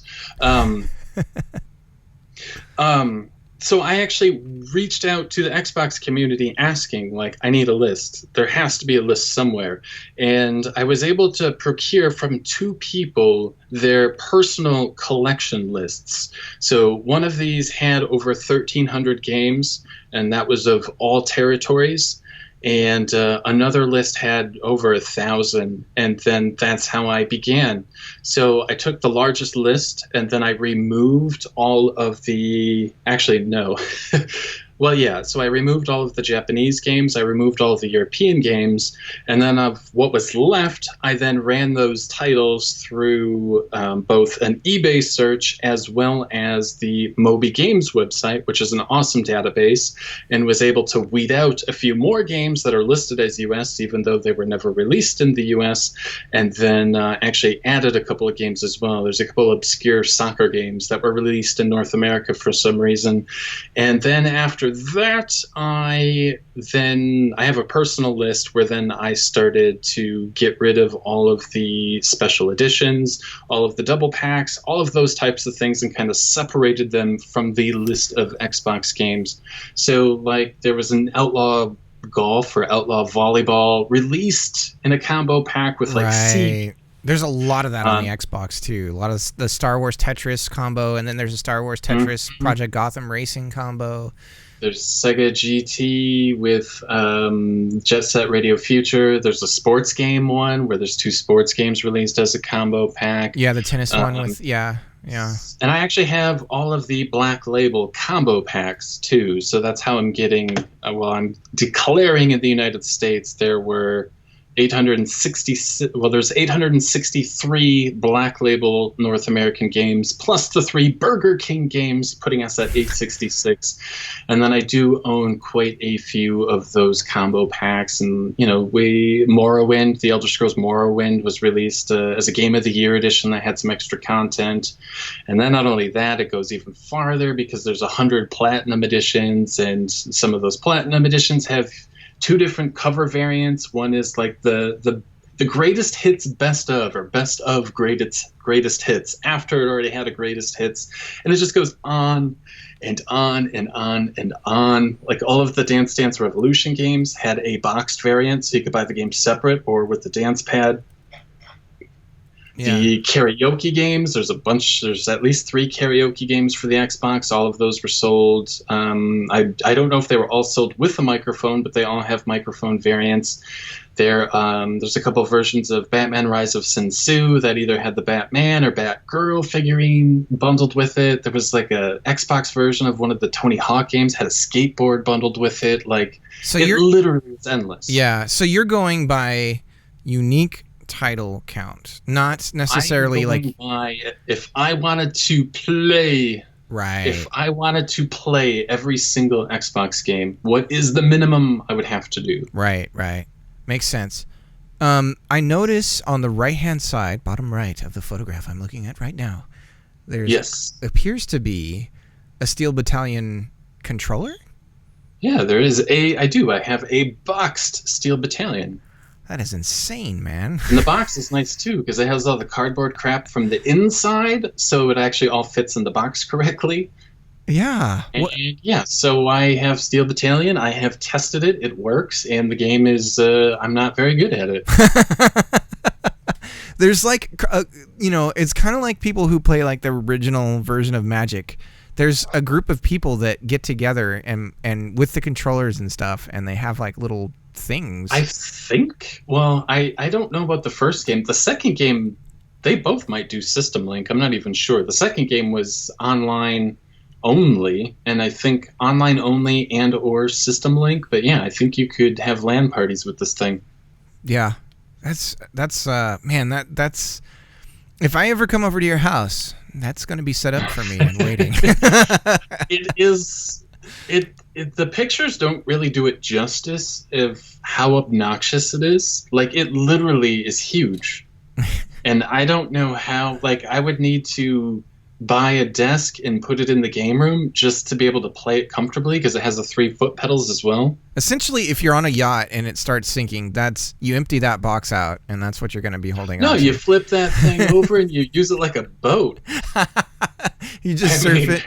So I actually reached out to the Xbox community asking, I need a list. There has to be a list somewhere. And I was able to procure from 2 people their personal collection lists. So one of these had over 1,300 games, and that was of all territories. And another list had over 1,000, and then that's how I began. So I took the largest list, and then I removed all of the... Actually, no. Well, yeah, so I removed all of the Japanese games, I removed all of the European games, and then of what was left, I then ran those titles through both an eBay search as well as the Moby Games website, which is an awesome database, and was able to weed out a few more games that are listed as US, even though they were never released in the US, and then actually added a couple of games as well. There's a couple of obscure soccer games that were released in North America for some reason. And then after that, I have a personal list where then I started to get rid of all of the special editions, all of the double packs, all of those types of things, and kind of separated them from the list of Xbox games. So, like, there was an Outlaw Golf or Outlaw Volleyball released in a combo pack with like There's a lot of that on the Xbox too. A lot of the Star Wars Tetris combo, and then there's a Star Wars Tetris Project Gotham Racing combo. There's Sega GT with Jet Set Radio Future. There's a sports game one where there's 2 sports games released as a combo pack. Yeah, the tennis one with yeah. And I actually have all of the Black Label combo packs too. So that's how I'm getting. I'm declaring in the United States there were 860. Well, there's 863 Black Label North American games, plus the 3 Burger King games, putting us at 866. And then I do own quite a few of those combo packs. And Morrowind, the Elder Scrolls Morrowind, was released as a Game of the Year edition that had some extra content. And then not only that, it goes even farther because there's 100 Platinum editions, and some of those Platinum editions have 2 different cover variants. One is like the greatest hits best of, or best of greatest hits after it already had a greatest hits, and it just goes on and on and on and on. Like all of the Dance Dance Revolution games had a boxed variant, so you could buy the game separate or with the dance pad. Yeah. The karaoke games, there's at least 3 karaoke games for the Xbox. All of those were sold. I don't know if they were all sold with a microphone, but they all have microphone variants. There's a couple of versions of Batman Rise of Sin Tzu that either had the Batman or Batgirl figurine bundled with it. There was like a Xbox version of one of the Tony Hawk games, had a skateboard bundled with it. Like, so it literally is endless. Yeah, so you're going by unique title count, not necessarily if I wanted to play if I wanted to play every single Xbox game, what is the minimum I would have to do? Right Makes sense. I notice on the right hand side, bottom right of the photograph I'm looking at right now, there's appears to be a Steel Battalion controller. Yeah, there is I have a boxed Steel Battalion. That is insane, man. And the box is nice, too, because it has all the cardboard crap from the inside, so it actually all fits in the box correctly. Yeah. So I have Steel Battalion. I have tested it. It works, and the game is, I'm not very good at it. There's like, it's kind of like people who play like the original version of Magic. There's a group of people that get together and with the controllers and stuff, and they have like little things. I think. Well, I don't know about the first game. The second game, they both might do System Link. I'm not even sure. The second game was online only, and I think online only and or System Link. But yeah, I think you could have LAN parties with this thing. Yeah, that's man. That's if I ever come over to your house, that's going to be set up for me and waiting. It is. The pictures don't really do it justice of how obnoxious it is. Like, it literally is huge. And I don't know how, like, I would need to buy a desk and put it in the game room just to be able to play it comfortably, because it has the 3 foot pedals as well. Essentially, if you're on a yacht and it starts sinking, you empty that box out, and that's what you're going to be holding on to. No, you flip that thing over and you use it like a boat. You just surf it.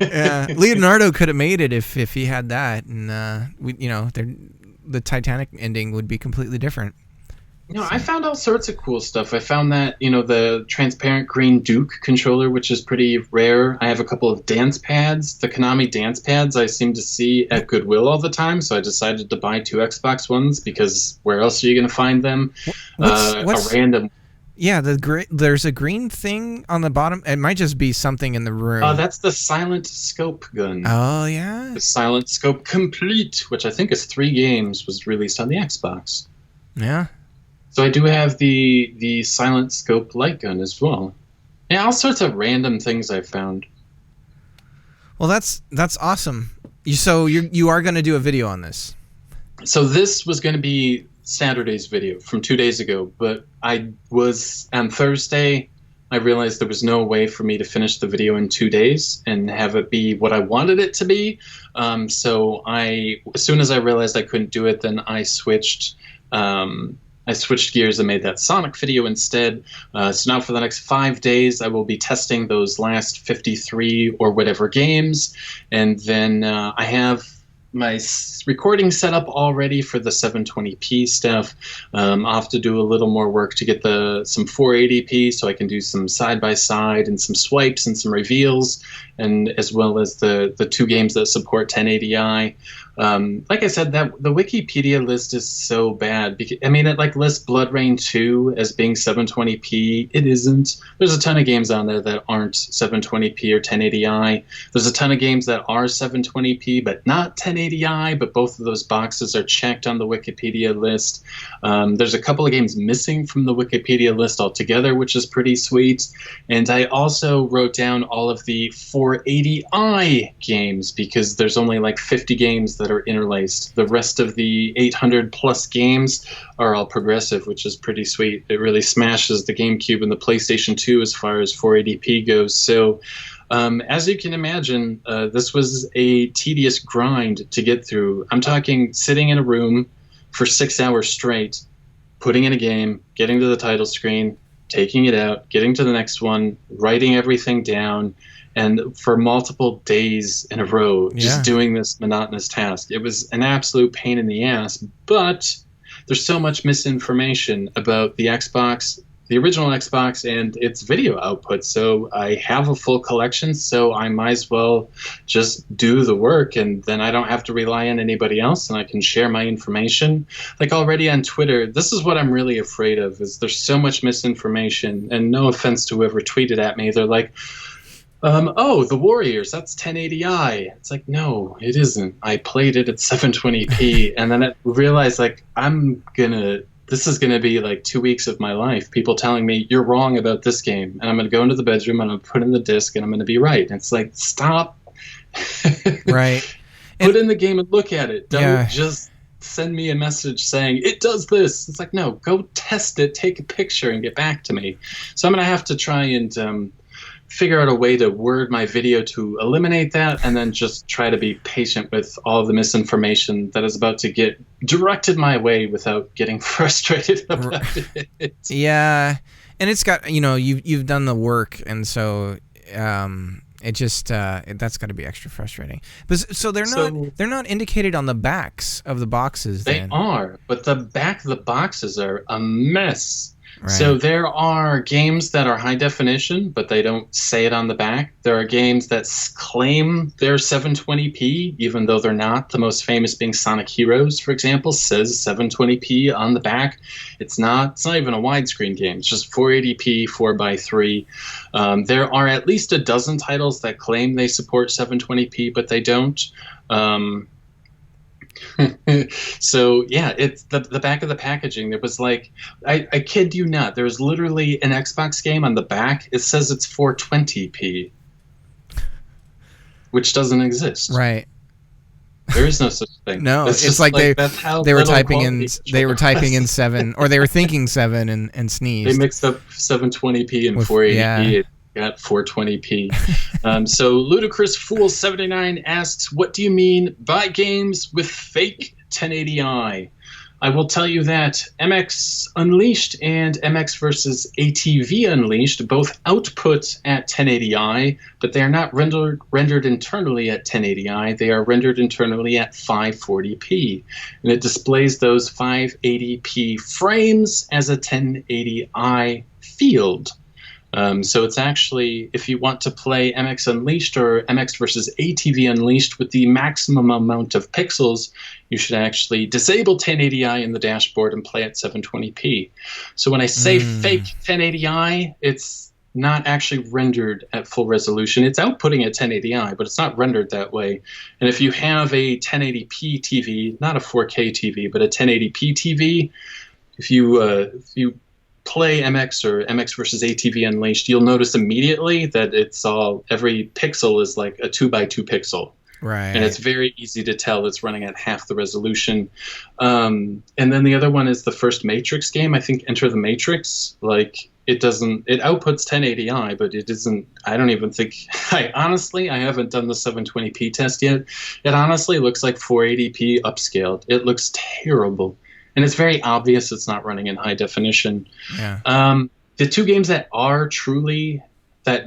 Yeah, Leonardo could have made it if he had that, and the Titanic ending would be completely different. I found all sorts of cool stuff. I found that, the transparent green Duke controller, which is pretty rare. I have a couple of dance pads. The Konami dance pads I seem to see at Goodwill all the time, so I decided to buy 2 Xbox Ones, because where else are you going to find them? A random... Yeah, there's a green thing on the bottom. It might just be something in the room. Oh, that's the Silent Scope gun. Oh, yeah? The Silent Scope Complete, which I think is 3 games, was released on the Xbox. Yeah. So I do have the Silent Scope light gun as well. Yeah, all sorts of random things I found. Well, that's awesome. So you are going to do a video on this. So this was going to be Saturday's video from 2 days ago, but I was on Thursday. I realized there was no way for me to finish the video in 2 days and have it be what I wanted it to be. So as soon as I realized I couldn't do it, then I switched gears and made that Sonic video instead. So now for the next 5 days, I will be testing those last 53 or whatever games. And then I have my recording set up already for the 720p stuff. I'll have to do a little more work to get some 480p so I can do some side-by-side and some swipes and some reveals, and as well as the 2 games that support 1080i. Like I said, the Wikipedia list is so bad. I mean, it lists Blood Rain 2 as being 720p. It isn't. There's a ton of games on there that aren't 720p or 1080i. There's a ton of games that are 720p but not 1080i, but both of those boxes are checked on the Wikipedia list. There's a couple of games missing from the Wikipedia list altogether, which is pretty sweet. And I also wrote down all of the 480i games because there's only 50 games that are interlaced. The rest of the 800 plus games are all progressive, which is pretty sweet. It really smashes the GameCube and the PlayStation 2 as far as 480p goes. So as you can imagine, this was a tedious grind to get through. I'm talking sitting in a room for 6 hours straight, putting in a game, getting to the title screen, taking it out, getting to the next one, writing everything down, and for multiple days in a row, just doing this monotonous task. It was an absolute pain in the ass, but there's so much misinformation about the Xbox, the original Xbox, and its video output. So I have a full collection, so I might as well just do the work, and then I don't have to rely on anybody else, and I can share my information. Already on Twitter, this is what I'm really afraid of, is there's so much misinformation, and no offense to whoever tweeted at me. They're like, oh, the Warriors, that's 1080i. It's like, no, it isn't. I played it at 720p, and then I realized, this is going to be 2 weeks of my life, people telling me, you're wrong about this game, and I'm going to go into the bedroom, and I'm going to put in the disc, and I'm going to be right. And it's like, stop. Right. Put in the game and look at it. Don't just send me a message saying, it does this. It's like, no, go test it, take a picture, and get back to me. So I'm going to have to try and figure out a way to word my video to eliminate that, and then just try to be patient with all the misinformation that is about to get directed my way without getting frustrated about it. Yeah, and it's got, you've done the work, and so it just that's got to be extra frustrating. But so they're not indicated on the backs of the boxes. They are, but the back of the boxes are a mess. Right. So there are games that are high definition, but they don't say it on the back. There are games that claim they're 720p, even though they're not. The most famous being Sonic Heroes, for example, says 720p on the back. It's not even a widescreen game. It's just 480p, 4x3. There are at least a dozen titles that claim they support 720p, but they don't. So yeah, it's the back of the packaging. There was I kid you not, there was literally an Xbox game on the back. It says it's 420p, which doesn't exist. Right. There is no such thing. No, it's like they were typing in 7, or they were thinking 7 and sneezed. They mixed up 720p and 480p. Yeah. Got 420p. So Ludicrous Fool 79 asks, what do you mean by games with fake 1080i? I will tell you that MX Unleashed and MX vs. ATV Unleashed both output at 1080i, but they are not rendered internally at 1080i. They are rendered internally at 540p, and it displays those 580p frames as a 1080i field. So it's actually, if you want to play MX Unleashed or MX versus ATV Unleashed with the maximum amount of pixels, you should actually disable 1080i in the dashboard and play at 720p. So when I say fake 1080i, it's not actually rendered at full resolution. It's outputting at 1080i, but it's not rendered that way. And if you have a 1080p TV, not a 4K TV, but a 1080p TV, if you play MX or MX versus ATV Unleashed, you'll notice immediately that every pixel is like a 2x2 pixel. Right. And it's very easy to tell it's running at half the resolution. And then the other one is the first Matrix game. I think Enter the Matrix. Like, it outputs 1080i, but it isn't, I don't even think, I haven't done the 720p test yet. It honestly looks like 480p upscaled. It looks terrible. And it's very obvious it's not running in high definition. Yeah. The two games that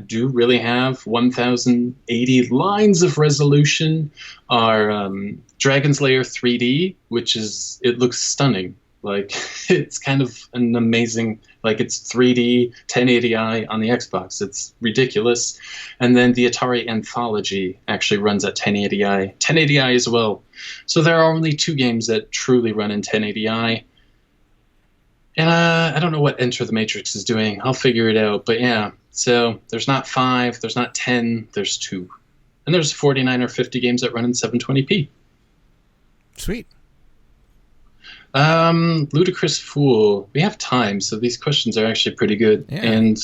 do really have 1080 lines of resolution are Dragon's Lair 3D, it looks stunning. Like, it's kind of an amazing, like, it's 3D 1080i on the Xbox. It's ridiculous. And then the Atari Anthology actually runs at 1080i as well. So there are only two games that truly run in 1080i. And I don't know what Enter the Matrix is doing. I'll figure it out. But yeah, so there's not 5, there's not 10, there's 2. And there's 49 or 50 games that run in 720p. Sweet. Ludicrous Fool. We have time, so these questions are actually pretty good. Yeah. And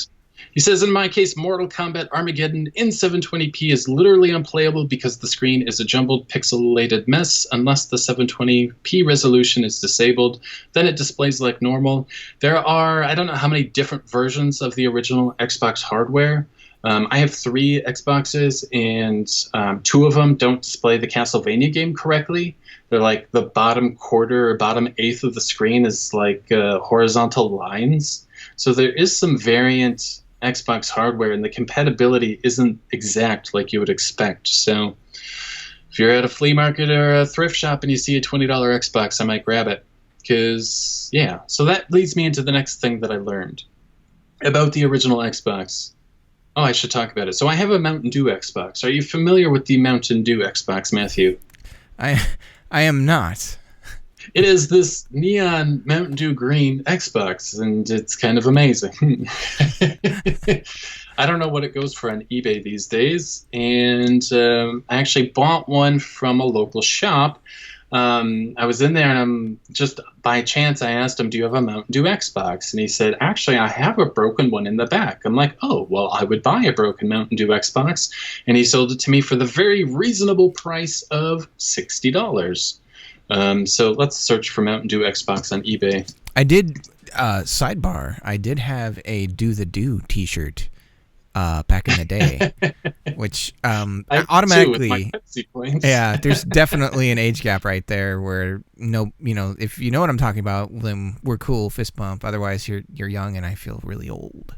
he says, in my case, Mortal Kombat Armageddon in 720p is literally unplayable because the screen is a jumbled pixelated mess. Unless the 720p resolution is disabled, then it displays like normal. There are, I don't know how many different versions of the original Xbox hardware. I have 3 Xboxes, and 2 of them don't display the Castlevania game correctly. They're like the bottom quarter or bottom eighth of the screen is like horizontal lines. So there is some variant Xbox hardware, and the compatibility isn't exact like you would expect. So if you're at a flea market or a thrift shop and you see a $20 Xbox, I might grab it. Because, yeah. So that leads me into the next thing that I learned about the original Xbox. Oh, I should talk about it. So I have a Mountain Dew Xbox. Are you familiar with the Mountain Dew Xbox, Matthew? I am not. It is this neon Mountain Dew green Xbox, and it's kind of amazing. I don't know what it goes for on eBay these days, and I actually bought one from a local shop. I was in there, and just by chance, I asked him, do you have a Mountain Dew Xbox? And he said, actually, I have a broken one in the back. I'm like, oh, well, I would buy a broken Mountain Dew Xbox. And he sold it to me for the very reasonable price of $60. So let's search for Mountain Dew Xbox on eBay. I did, sidebar, I did have a Do the Do t-shirt back in the day, which automatically, yeah, there's definitely an age gap right there where if you know what I'm talking about, then we're cool, fist bump. Otherwise, you're young and I feel really old.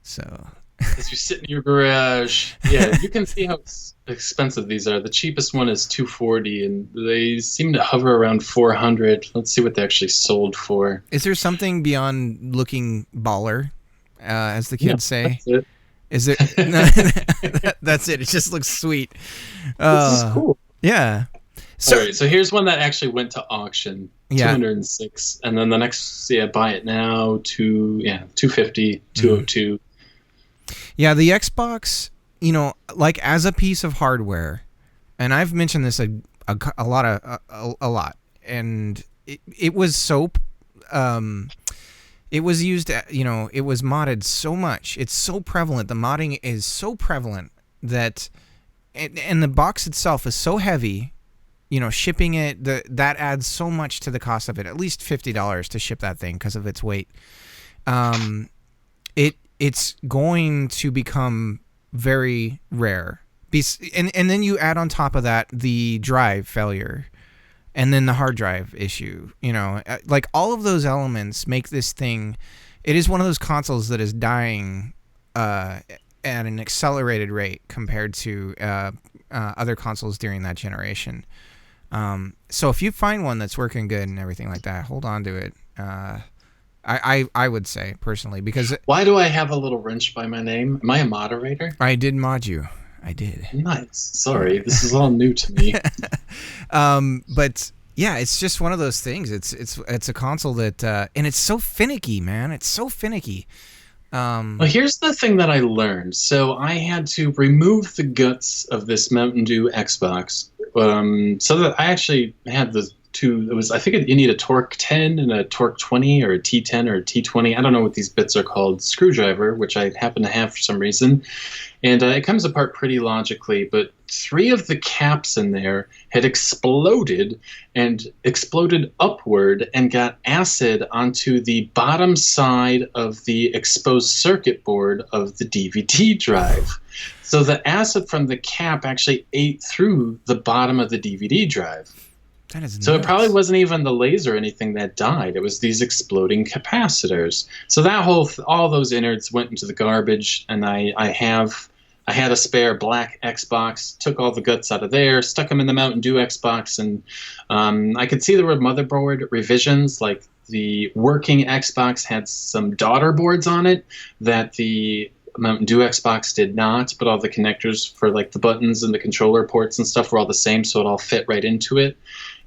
So as you sit in your garage, yeah, you can see how expensive these are. The cheapest one is $240, and they seem to hover around $400. Let's see what they actually sold for. Is there something beyond looking baller, as the kids say? That's it. Is it? That's it. It just looks sweet. This is cool. Yeah. So, all right, so here's one that actually went to auction. Yeah. 206, and then the next, buy it now to 250, 202. Yeah, the Xbox, like as a piece of hardware, and I've mentioned this a lot, and it was so. It was used, it was modded so much. It's so prevalent. The modding is so prevalent that, and the box itself is so heavy, shipping it, that adds so much to the cost of it, at least $50 to ship that thing because of its weight. It's going to become very rare. And then you add on top of that the drive failure. And then the hard drive issue, like all of those elements make this thing. It is one of those consoles that is dying at an accelerated rate compared to other consoles during that generation. So if you find one that's working good and everything like that, hold on to it. I would say personally, because why do I have a little wrench by my name? Am I a moderator? I did mod you. I did. Nice. Sorry, this is all new to me. But yeah, it's just one of those things. It's a console that and it's so finicky, man. It's so finicky. Well, here's the thing that I learned. So I had to remove the guts of this Mountain Dew Xbox, so that I actually had the two. It was, I think you need a Torque 10 and a Torque 20, or a T10 or a T20. I don't know what these bits are called. Screwdriver, which I happen to have for some reason. And it comes apart pretty logically, but 3 of the caps in there had exploded upward and got acid onto the bottom side of the exposed circuit board of the DVD drive. So the acid from the cap actually ate through the bottom of the DVD drive. That is nuts. So it probably wasn't even the laser or anything that died. It was these exploding capacitors. So that all those innards went into the garbage, and I had a spare black Xbox, took all the guts out of there, stuck them in the Mountain Dew Xbox, and I could see there were motherboard revisions. Like the working Xbox had some daughter boards on it that the Mountain Dew Xbox did not, but all the connectors for like the buttons and the controller ports and stuff were all the same, so it all fit right into it.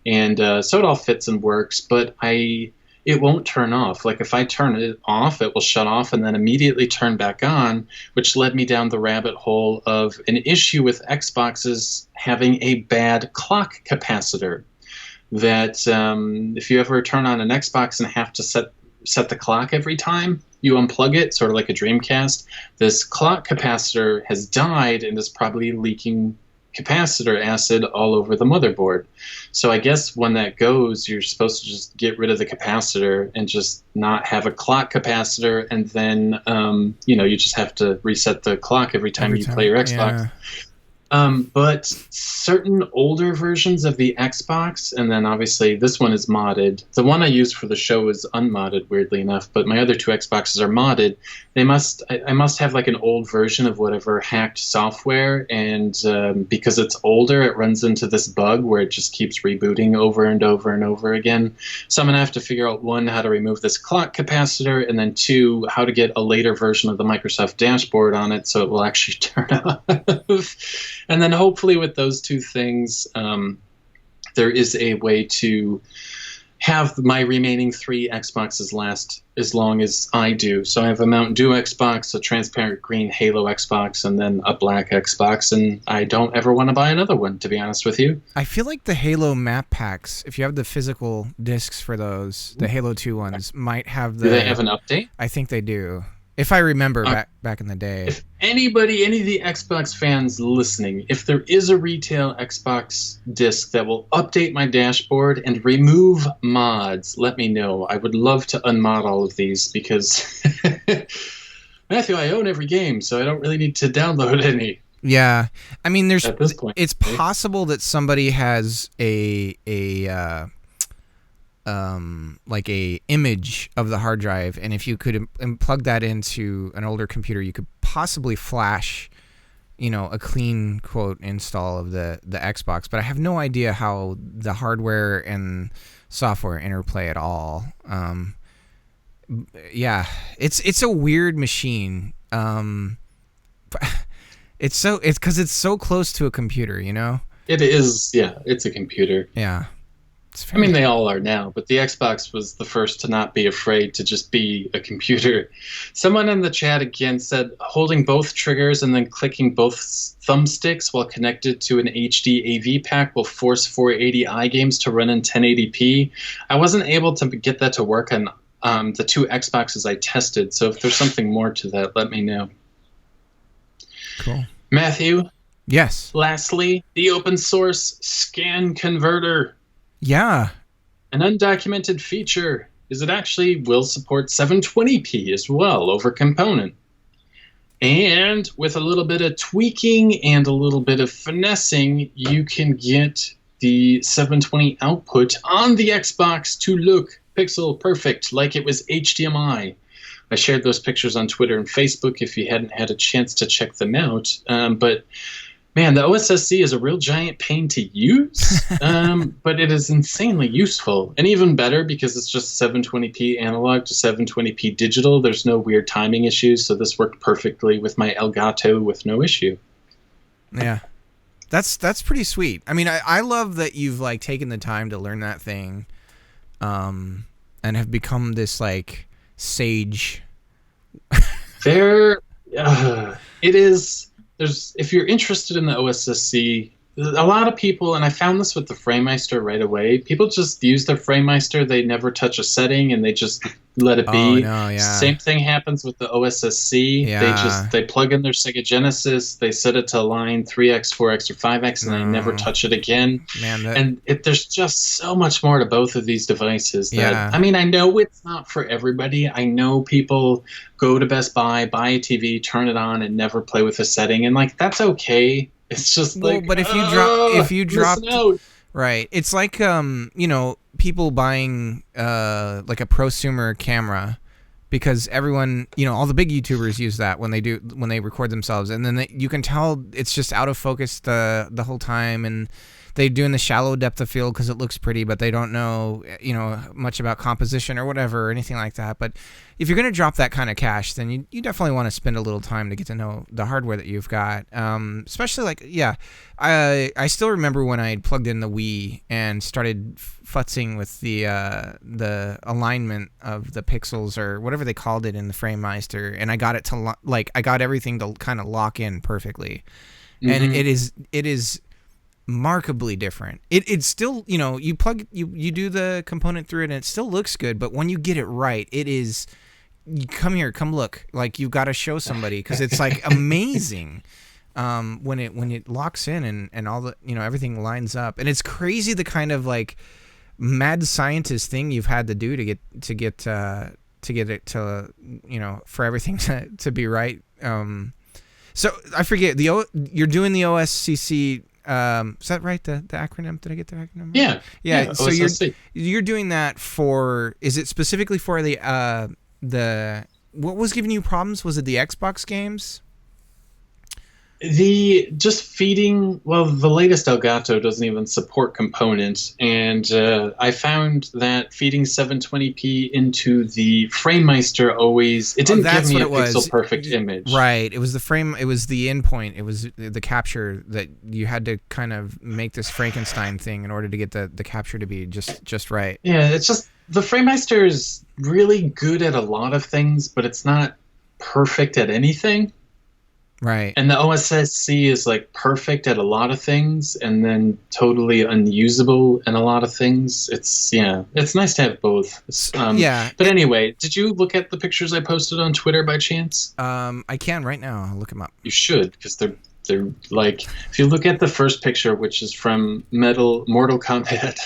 And so it all fits and works, but it won't turn off. Like if I turn it off, it will shut off and then immediately turn back on, which led me down the rabbit hole of an issue with Xboxes having a bad clock capacitor. That if you ever turn on an Xbox and have to set the clock every time you unplug it, sort of like a Dreamcast, this clock capacitor has died and is probably leaking capacitor acid all over the motherboard. So I guess when that goes, you're supposed to just get rid of the capacitor and just not have a clock capacitor, and then you just have to reset the clock every time you play your Xbox. Yeah. But certain older versions of the Xbox, and then obviously this one is modded. The one I used for the show is unmodded, weirdly enough, but my other 2 Xboxes are modded. I must have like an old version of whatever hacked software, and because it's older, it runs into this bug where it just keeps rebooting over and over and over again. So I'm going to have to figure out, 1, how to remove this clock capacitor, and then 2, how to get a later version of the Microsoft dashboard on it so it will actually turn off. And then hopefully with those 2 things, there is a way to have my remaining 3 Xboxes last as long as I do. So I have a Mountain Dew Xbox, a transparent green Halo Xbox, and then a black Xbox, and I don't ever want to buy another one, to be honest with you. I feel like the Halo map packs, if you have the physical discs for those, the Halo 2 ones, might have the... Do they have an update? I think they do. If I remember back in the day. If any of the Xbox fans listening, if there is a retail Xbox disc that will update my dashboard and remove mods, let me know. I would love to unmod all of these because, Matthew, I own every game, so I don't really need to download any. Yeah. I mean, at this point, it's possible that somebody has like a image of the hard drive, and if you could plug that into an older computer, you could possibly flash, a clean quote install of the Xbox. But I have no idea how the hardware and software interplay at all. Yeah, it's a weird machine. It's because it's so close to a computer, It is, yeah. It's a computer. Yeah. I mean, they all are now, but the Xbox was the first to not be afraid to just be a computer. Someone in the chat again said holding both triggers and then clicking both thumbsticks while connected to an HD AV pack will force 480i games to run in 1080p. I wasn't able to get that to work on the 2 Xboxes I tested, so if there's something more to that, let me know. Cool. Matthew? Yes. Lastly, the open source scan converter. Yeah. An undocumented feature is it actually will support 720p as well over component. And with a little bit of tweaking and a little bit of finessing, you can get the 720 output on the Xbox to look pixel perfect like it was HDMI. I shared those pictures on Twitter and Facebook if you hadn't had a chance to check them out. But Man, the OSSC is a real giant pain to use, but it is insanely useful. And even better because it's just 720p analog to 720p digital. There's no weird timing issues, so this worked perfectly with my Elgato with no issue. Yeah. That's pretty sweet. I mean, I love that you've like taken the time to learn that thing, and have become this like sage. It is. If you're interested in the OSSC, a lot of people, and I found this with the FrameMeister right away, people just use their FrameMeister, they never touch a setting, and they just let it be. Oh, no, yeah. Same thing happens with the OSSC. Yeah. They plug in their Sega Genesis, they set it to line 3x, 4x, or 5x, and they never touch it again. Man, there's just so much more to both of these devices. That, I mean, I know it's not for everybody. I know people go to Best Buy, buy a TV, turn it on, and never play with a setting, and like that's okay. It's just like, but if you drop, right? It's like people buying like a prosumer camera, because everyone, all the big YouTubers use that when they record themselves, and then you can tell it's just out of focus the whole time, and they're doing the shallow depth of field because it looks pretty, but they don't know much about composition or whatever or anything like that. But if you're going to drop that kind of cash, then you definitely want to spend a little time to get to know the hardware that you've got. Especially like, I still remember when I plugged in the Wii and started futzing with the alignment of the pixels or whatever they called it in the FrameMeister, and I got it to I got everything to kind of lock in perfectly. Mm-hmm. And it is markedly different. It's still, you plug, you do the component through it and it still looks good, but when you get it right, it is, come look, like you've got to show somebody, because it's like amazing when it locks in and all the, everything lines up. And it's crazy the kind of like mad scientist thing you've had to do to get it to, for everything to be right. So I forget, you're doing the OSCC. Is that right? The acronym? Did I get the acronym right? Yeah. So you're doing that for? Is it specifically for the what was giving you problems? Was it the Xbox games? The latest Elgato doesn't even support components, and I found that feeding 720p into the FrameMeister it didn't give me a pixel perfect image. Right. It was the frame. It was the endpoint. It was the capture that you had to kind of make this Frankenstein thing in order to get the capture to be just right. Yeah, it's just the FrameMeister is really good at a lot of things, but it's not perfect at anything. Right. And the OSSC is like perfect at a lot of things and then totally unusable in a lot of things. It's nice to have both. But anyway, did you look at the pictures I posted on Twitter by chance? I can right now. I'll look them up. You should, because they're like, if you look at the first picture, which is from Mortal Kombat,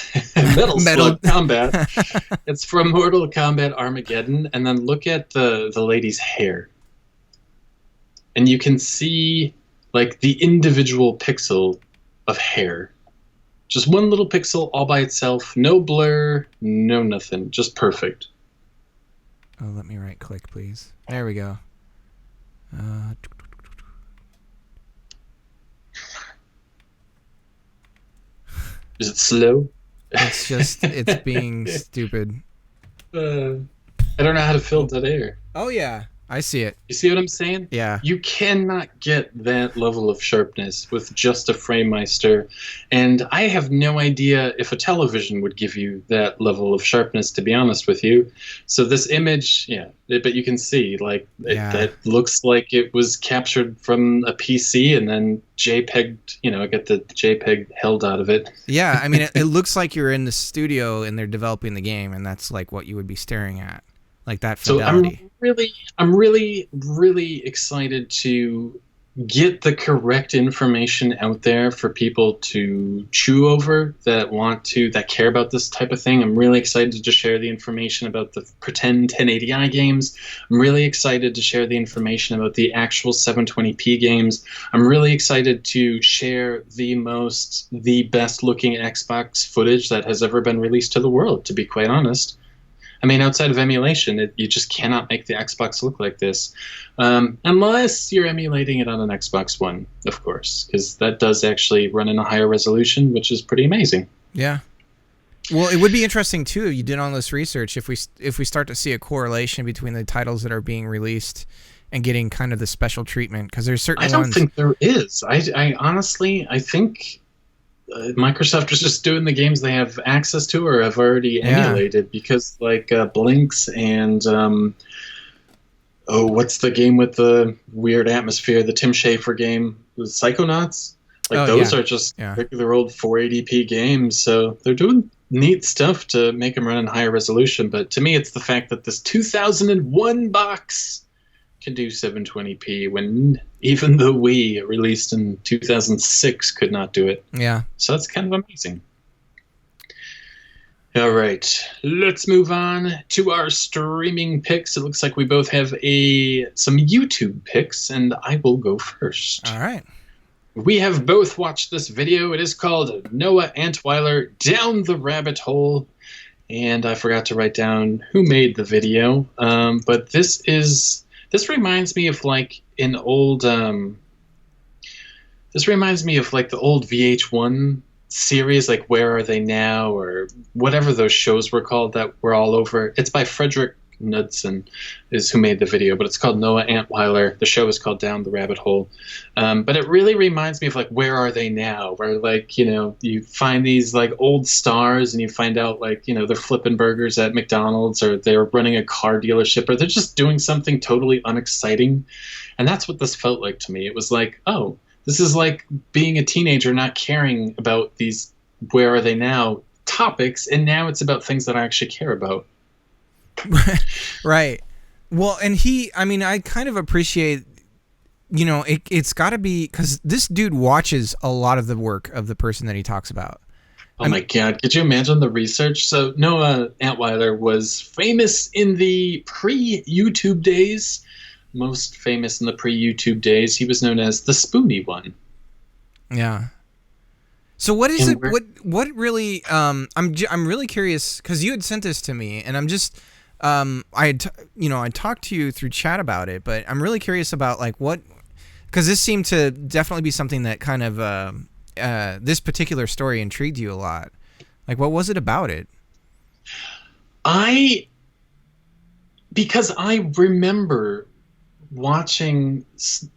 Metal Combat, it's from Mortal Kombat Armageddon, and then look at the lady's hair. And you can see like the individual pixel of hair. Just one little pixel all by itself. No blur, no nothing. Just perfect. Oh, let me right click, please. There we go. Is it slow? It's being stupid. I don't know how to fill dead air. Oh, yeah. I see it. You see what I'm saying? Yeah. You cannot get that level of sharpness with just a FrameMeister. And I have no idea if a television would give you that level of sharpness, to be honest with you. So this image, but you can see, like, that looks like it was captured from a PC and then JPEG'd, get the JPEG held out of it. Yeah, I mean, it looks like you're in the studio and they're developing the game, and that's like what you would be staring at. Like that fidelity. So I'm really excited to get the correct information out there for people to chew over that care about this type of thing. I'm really excited to share the information about the pretend 1080i games. I'm really excited to share the information about the actual 720p games. I'm really excited to share the best looking Xbox footage that has ever been released to the world, to be quite honest. I mean, outside of emulation, you just cannot make the Xbox look like this, unless you're emulating it on an Xbox One, of course, because that does actually run in a higher resolution, which is pretty amazing. Yeah. Well, it would be interesting too. You did all this research. If we start to see a correlation between the titles that are being released and getting kind of the special treatment, because there's certain. I don't think there is. I honestly, I think Microsoft is just doing the games they have access to or have already emulated, because like Blinks and what's the game with the weird atmosphere? The Tim Schafer game, the Psychonauts. Like those are just regular old 480p games, so they're doing neat stuff to make them run in higher resolution. But to me, it's the fact that this 2001 box can do 720p when even the Wii, released in 2006, could not do it. Yeah. So that's kind of amazing. All right, let's move on to our streaming picks. It looks like we both have some YouTube picks, and I will go first. All right. We have both watched this video. It is called Noah Antwiler Down the Rabbit Hole. And I forgot to write down who made the video. But this reminds me of like an old this reminds me of like the old VH1 series, like Where Are They Now, or whatever those shows were called that were all over. It's by Frederick Knudsen is who made the video, but it's called Noah Antwiler. The show is called Down the Rabbit Hole. But it really reminds me of like Where Are They Now, where like, you know, you find these like old stars and you find out like, you know, they're flipping burgers at McDonald's, or they're running a car dealership, or they're just doing something totally unexciting. And that's what this felt like to me. It was like, oh, this is like being a teenager not caring about these Where Are They Now topics, and now it's about things that I actually care about. Right. Well, and I kind of appreciate, you know, it's got to be, because this dude watches a lot of the work of the person that he talks about. Oh my God. Could you imagine the research? So Noah Antwiler was famous in the pre-YouTube days. Most famous in the pre-YouTube days. He was known as the Spoony one. Yeah. So what is it? What really? I'm really curious, because you had sent this to me, and I'm just I talked to you through chat about it, but I'm really curious about like what, because this seemed to definitely be something that kind of this particular story intrigued you a lot. Like, what was it about it? Because I remember watching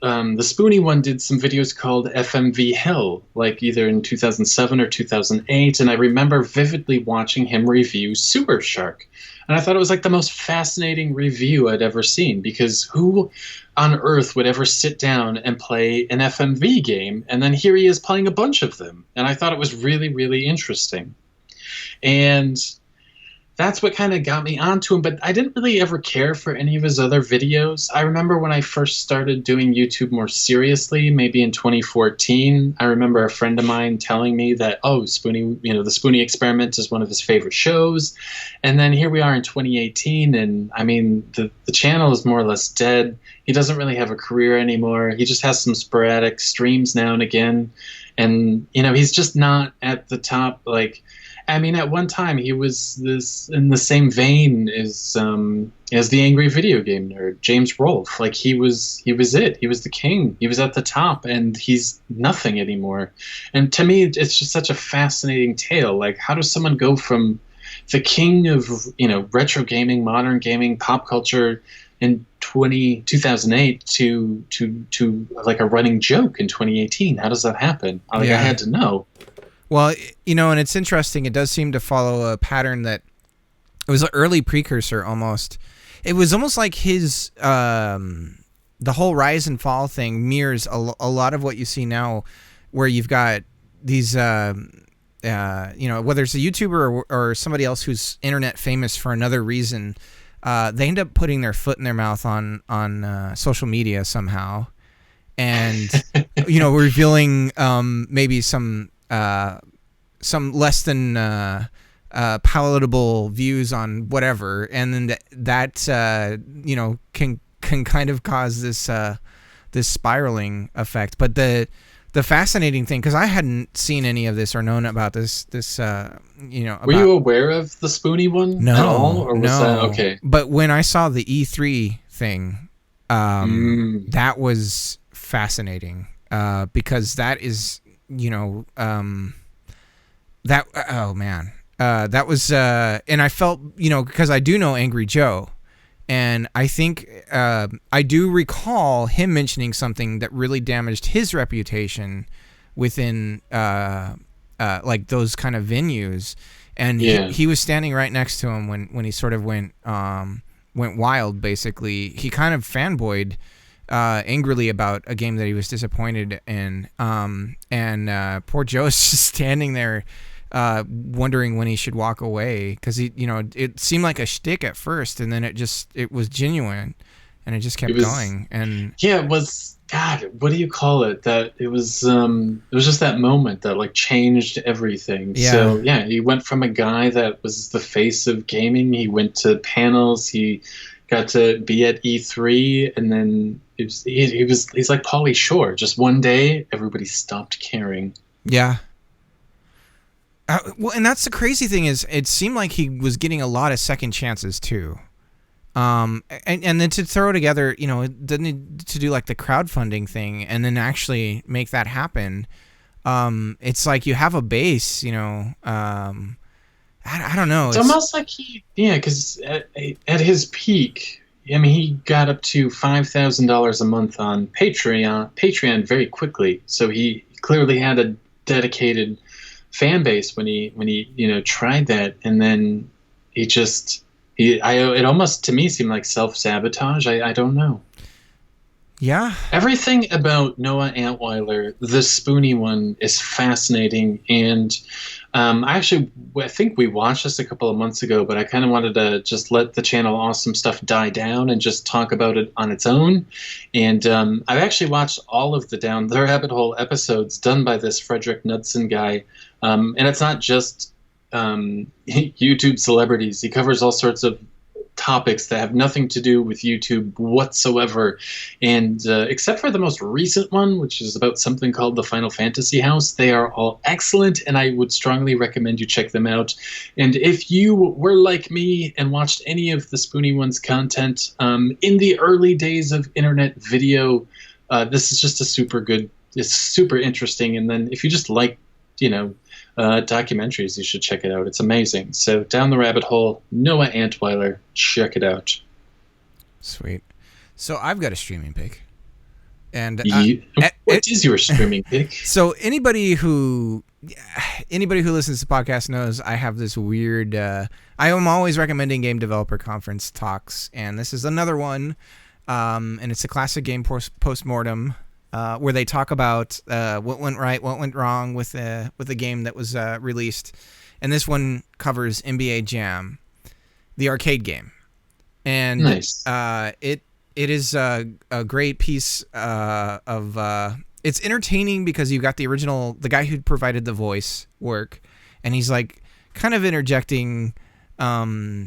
the Spoony one did some videos called FMV Hell, like either in 2007 or 2008, and I remember vividly watching him review Sewer Shark, and I thought it was like the most fascinating review I'd ever seen, because who on earth would ever sit down and play an FMV game, and then here he is playing a bunch of them, and I thought it was really, really interesting. And that's what kind of got me onto him, but I didn't really ever care for any of his other videos. I remember when I first started doing YouTube more seriously, maybe in 2014, I remember a friend of mine telling me that, oh, Spoony, you know, the Spoony Experiment is one of his favorite shows. And then here we are in 2018, and I mean, the channel is more or less dead. He doesn't really have a career anymore. He just has some sporadic streams now and again. And, you know, he's just not at the top, like, I mean, at one time he was this in the same vein as the angry video game nerd James Rolfe. Like he was it. He was the king. He was at the top, and he's nothing anymore. And to me, it's just such a fascinating tale. Like, how does someone go from the king of, you know, retro gaming, modern gaming, pop culture in 2008 to like a running joke in 2018? How does that happen? I had to know. Well, you know, and it's interesting. It does seem to follow a pattern that it was an early precursor almost. It was almost like his the whole rise and fall thing mirrors a lot of what you see now, where you've got these, you know, whether it's a YouTuber or somebody else who's internet famous for another reason, they end up putting their foot in their mouth on social media somehow, and you know, revealing maybe some less than palatable views on whatever, and then that you know, can kind of cause this this spiraling effect. But the the fascinating thing, because I hadn't seen any of this or known about this, Were you aware of the Spoony one at all? Or was that okay? But when I saw the E3 thing, that was fascinating, because that is, that, oh man, that was, and I felt, because I do know Angry Joe. And I think I do recall him mentioning something that really damaged his reputation within like those kind of venues. And he was standing right next to him when he sort of went wild. Basically, he kind of fanboyed angrily about a game that he was disappointed in. And poor Joe's just standing there, wondering when he should walk away, because it seemed like a shtick at first, and then it was genuine, and it just kept going. And it was, God, what do you call it? That it was just that moment that like changed everything. Yeah. So he went from a guy that was the face of gaming. He went to panels. He got to be at E3, and then he's like Pauly Shore. Just one day, everybody stopped caring. Yeah. Well, and that's the crazy thing is, it seemed like he was getting a lot of second chances too, and then to throw together, to do like the crowdfunding thing and then actually make that happen. It's like you have a base, I don't know. It's almost like because at his peak, I mean, he got up to $5,000 a month on Patreon very quickly. So he clearly had a dedicated fan base when he tried that, and then it almost to me seemed like self-sabotage. I don't know. Yeah, everything about Noah Antwiler, the Spoony one, is fascinating. And I think we watched this a couple of months ago, but I kind of wanted to just let the channel Awesome Stuff die down and just talk about it on its own. And I've actually watched all of the Down the Rabbit Hole episodes done by this Frederick Knudsen guy. And it's not just YouTube celebrities. He covers all sorts of topics that have nothing to do with YouTube whatsoever. And except for the most recent one, which is about something called the Final Fantasy House, they are all excellent, and I would strongly recommend you check them out. And if you were like me and watched any of the Spoony One's content in the early days of internet video, this is just it's super interesting. And then if you just like, documentaries, you should check it out. It's amazing. So Down the Rabbit Hole, Noah Antwiler, check it out. Sweet. So I've got a streaming pick. And what is your streaming pick? So anybody who listens to the podcast knows I have this weird I am always recommending Game Developer Conference talks, and this is another one. And it's a classic game postmortem, where they talk about what went right, what went wrong with the game that was released. And this one covers NBA Jam, the arcade game. And nice. It is a great piece of it's entertaining because you've got the guy who provided the voice work, and he's like kind of interjecting. It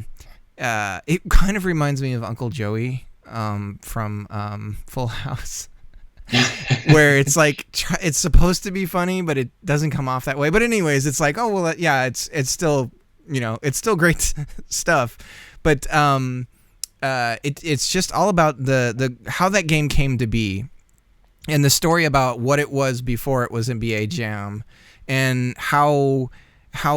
kind of reminds me of Uncle Joey from Full House. Where it's like it's supposed to be funny, but it doesn't come off that way. But anyways, it's like, oh well, yeah, it's still it's still great stuff. But it's just all about the how that game came to be, and the story about what it was before it was NBA Jam, and how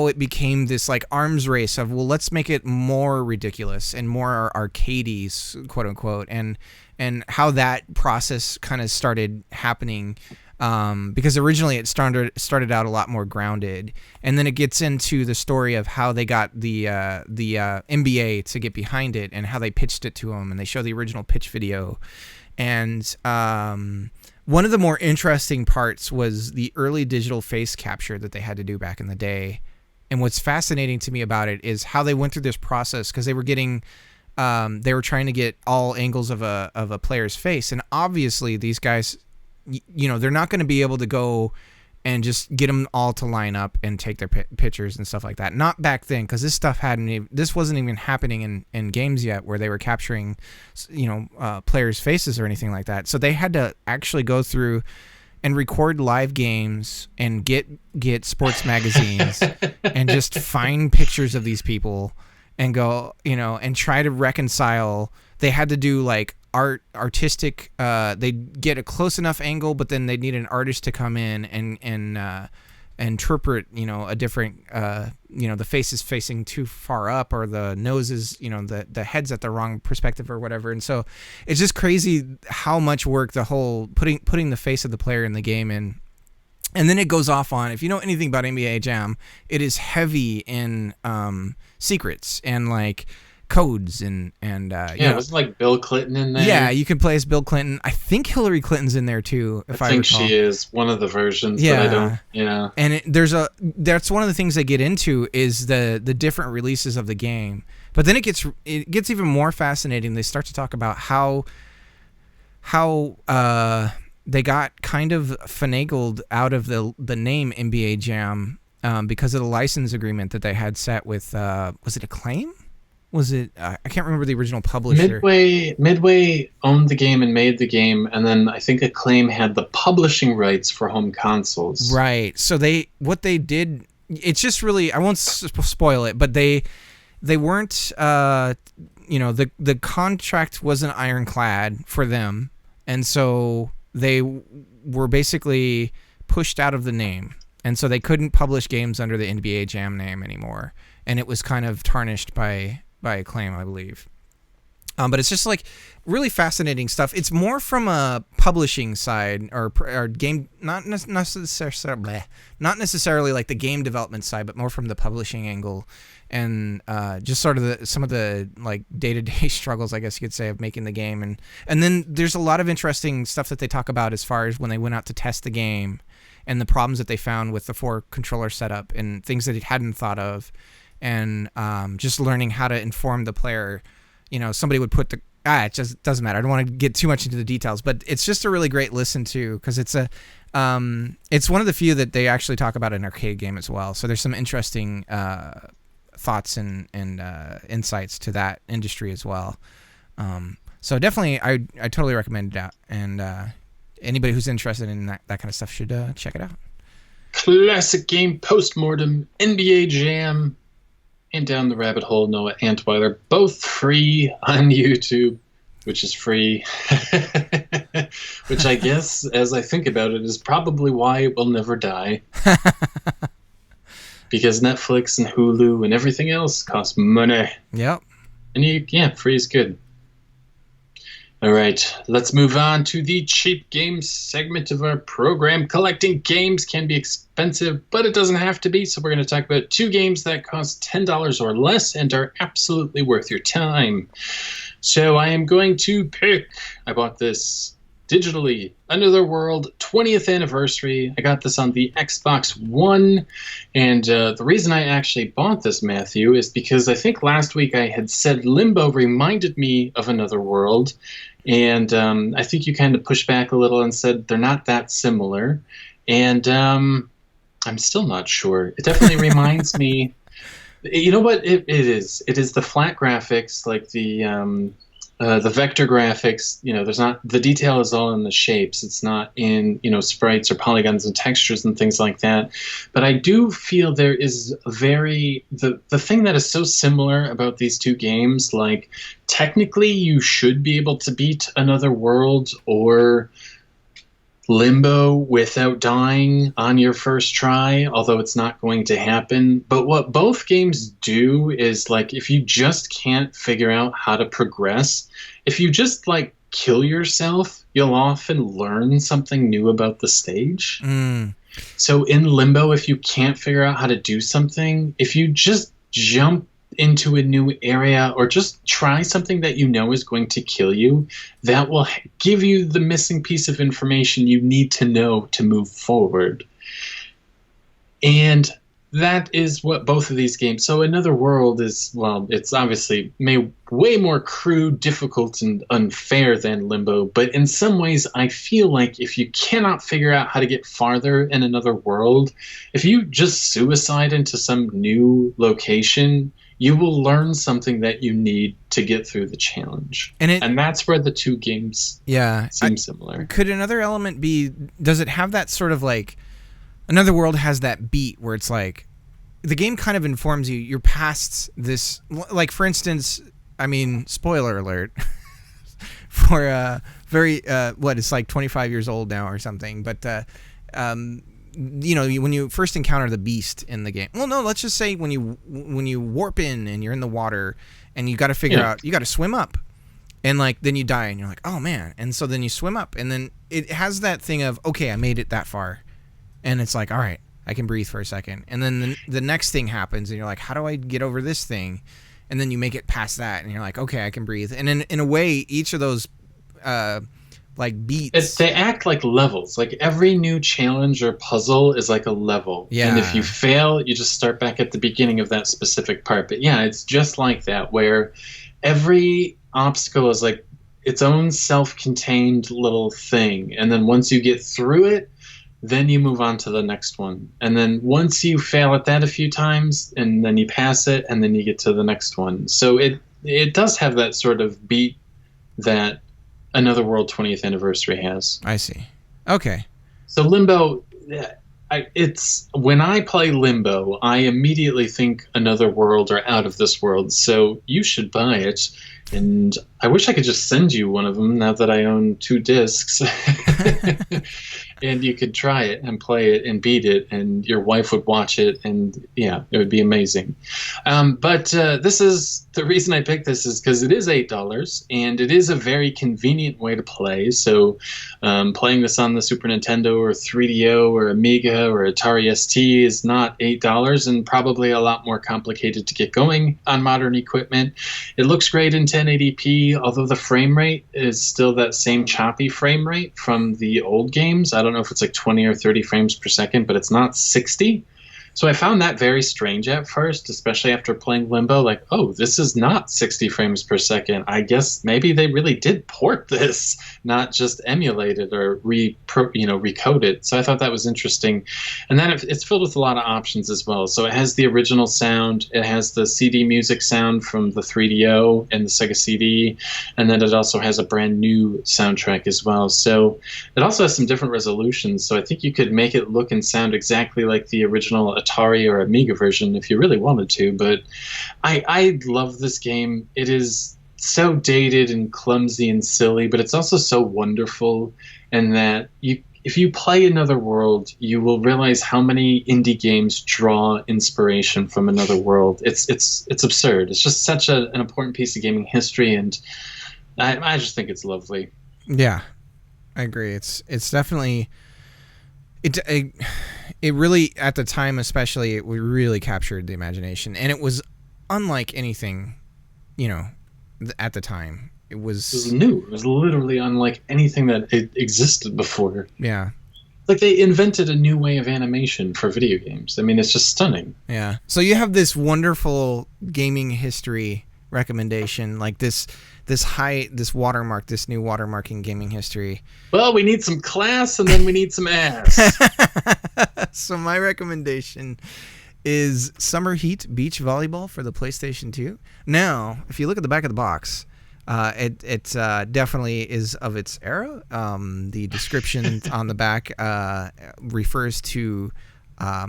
it became this like arms race of, well, let's make it more ridiculous and more arcadey, quote unquote, and how that process kind of started happening, because originally it started out a lot more grounded, and then it gets into the story of how they got the NBA to get behind it and how they pitched it to them, and they show the original pitch video. And one of the more interesting parts was the early digital face capture that they had to do back in the day. And what's fascinating to me about it is how they went through this process, because they were trying to get all angles of a player's face. And obviously these guys, they're not going to be able to go and just get them all to line up and take their pictures and stuff like that. Not back then, because this wasn't even happening in games yet, where they were capturing, players' faces or anything like that. So they had to actually go through and record live games and get sports magazines and just find pictures of these people and go, and try to reconcile. They had to do like artistic. They'd get a close enough angle, but then they'd need an artist to come in and interpret, a different, the face is facing too far up, or the nose is, the head's at the wrong perspective or whatever. And so it's just crazy how much work the whole putting the face of the player in the game in. And then it goes off on, if you know anything about NBA Jam, it is heavy in secrets and like codes and was like Bill Clinton in there. Yeah, you can play as Bill Clinton. I think Hillary Clinton's in there too. If I think recall. She is one of the versions. Yeah, but I don't. Yeah, and that's one of the things they get into is the different releases of the game. But then it gets even more fascinating. They start to talk about how they got kind of finagled out of the name NBA Jam because of the license agreement that they had set with was it Acclaim? Was it? I can't remember the original publisher. Midway owned the game and made the game, and then I think Acclaim had the publishing rights for home consoles. Right. So what they did, it's just really, I won't spoil it, but they weren't, the contract wasn't ironclad for them, and so they were basically pushed out of the name, and so they couldn't publish games under the NBA Jam name anymore, and it was kind of tarnished by Acclaim, I believe. But it's just like really fascinating stuff. It's more from a publishing side or game, not necessarily like the game development side, but more from the publishing angle, and just sort of some of the like day-to-day struggles, I guess you could say, of making the game. And then there's a lot of interesting stuff that they talk about as far as when they went out to test the game and the problems that they found with the 4-controller setup and things that they hadn't thought of. And just learning how to inform the player. Somebody would put it just doesn't matter. I don't want to get too much into the details, but it's just a really great listen to, because it's it's one of the few that they actually talk about an arcade game as well. So there's some interesting thoughts and insights to that industry as well. So definitely, I totally recommend it out. And anybody who's interested in that kind of stuff should check it out. Classic game, Postmortem, NBA Jam, and Down the Rabbit Hole, Noah Antwiler, both free on YouTube, which is free. Which I guess, as I think about it, is probably why it will never die. Because Netflix and Hulu and everything else costs money. Yep. And free is good. All right, let's move on to the cheap games segment of our program. Collecting games can be expensive, but it doesn't have to be. So we're going to talk about 2 games that cost $10 or less and are absolutely worth your time. So I am going to pick, I bought this digitally, Another World 20th anniversary. I got this on the Xbox One, and the reason I actually bought this, Matthew, is because I think last week I had said Limbo reminded me of Another World, and I think you kind of pushed back a little and said they're not that similar, and I'm still not sure. It definitely reminds me. You know what it is? It is the flat graphics, like the vector graphics. There's not, the detail is all in the shapes. It's not in, sprites or polygons and textures and things like that. But I do feel there is the thing that is so similar about these 2 games, like technically you should be able to beat Another World or Limbo without dying on your first try, although it's not going to happen. But what both games do is, like, if you just can't figure out how to progress, if you just like kill yourself, you'll often learn something new about the stage. So in Limbo, if you can't figure out how to do something, if you just jump into a new area or just try something that you know is going to kill you, that will give you the missing piece of information you need to know to move forward. And that is what both of these games. So Another World is, well, it's obviously way more crude, difficult, and unfair than Limbo. But in some ways, I feel like if you cannot figure out how to get farther in Another World, if you just suicide into some new location, you will learn something that you need to get through the challenge. And that's where the two games seem similar. Could another element be, does it have that sort of like, Another World has that beat where it's like, the game kind of informs you, you're past this, like for instance, I mean, spoiler alert, for it's like 25 years old now or something, but you know, when you first encounter the beast in the game, well, no, let's just say when you warp in and you're in the water and you got to figure out, you got to swim up, and like then you die and you're like, oh man, and so then you swim up, and then it has that thing of, okay, I made it that far, and it's like, all right, I can breathe for a second, and then the next thing happens and you're like, how do I get over this thing? And then you make it past that and you're like, okay, I can breathe. And in a way, each of those like beats, they act like levels. Like every new challenge or puzzle is like a level. Yeah. And if you fail, you just start back at the beginning of that specific part. But yeah, it's just like that, where every obstacle is like its own self-contained little thing. And then once you get through it, then you move on to the next one. And then once you fail at that a few times, and then you pass it, and then you get to the next one. So it does have that sort of beat that Another World 20th Anniversary has. I see. Okay. So Limbo, it's when I play Limbo, I immediately think Another World or Out of This World. So you should buy it. And I wish I could just send you one of them now that I own 2 discs. And you could try it and play it and beat it, and your wife would watch it, and yeah, it would be amazing. But this is the reason I picked this is because it is $8, and it is a very convenient way to play. So playing this on the Super Nintendo or 3DO or Amiga or Atari ST is not $8, and probably a lot more complicated to get going on modern equipment. It looks great in 1080p, although the frame rate is still that same choppy frame rate from the old games. I don't know if it's like 20 or 30 frames per second, but it's not 60. So I found that very strange at first, especially after playing Limbo. Like, oh, this is not 60 frames per second. I guess maybe they really did port this, not just emulate it or recode it. So I thought that was interesting. And then it's filled with a lot of options as well. So it has the original sound. It has the CD music sound from the 3DO and the Sega CD. And then it also has a brand new soundtrack as well. So it also has some different resolutions. So I think you could make it look and sound exactly like the original Atari or Amiga version if you really wanted to. But I love this game. It is so dated and clumsy and silly, but it's also so wonderful, and that if you play Another World, you will realize how many indie games draw inspiration from Another World. It's absurd. It's just such an important piece of gaming history, and I just think it's lovely. Yeah, I agree. It's definitely it really, at the time especially, it really captured the imagination, and it was unlike anything, at the time. It was new. It was literally unlike anything that existed before. Yeah. Like they invented a new way of animation for video games. I mean, it's just stunning. Yeah. So you have this wonderful gaming history recommendation, like this watermark, this new watermark in gaming history. Well, we need some class, and then we need some ass. So my recommendation is Summer Heat Beach Volleyball for the PlayStation 2. Now, if you look at the back of the box, it definitely is of its era. The description on the back refers to, I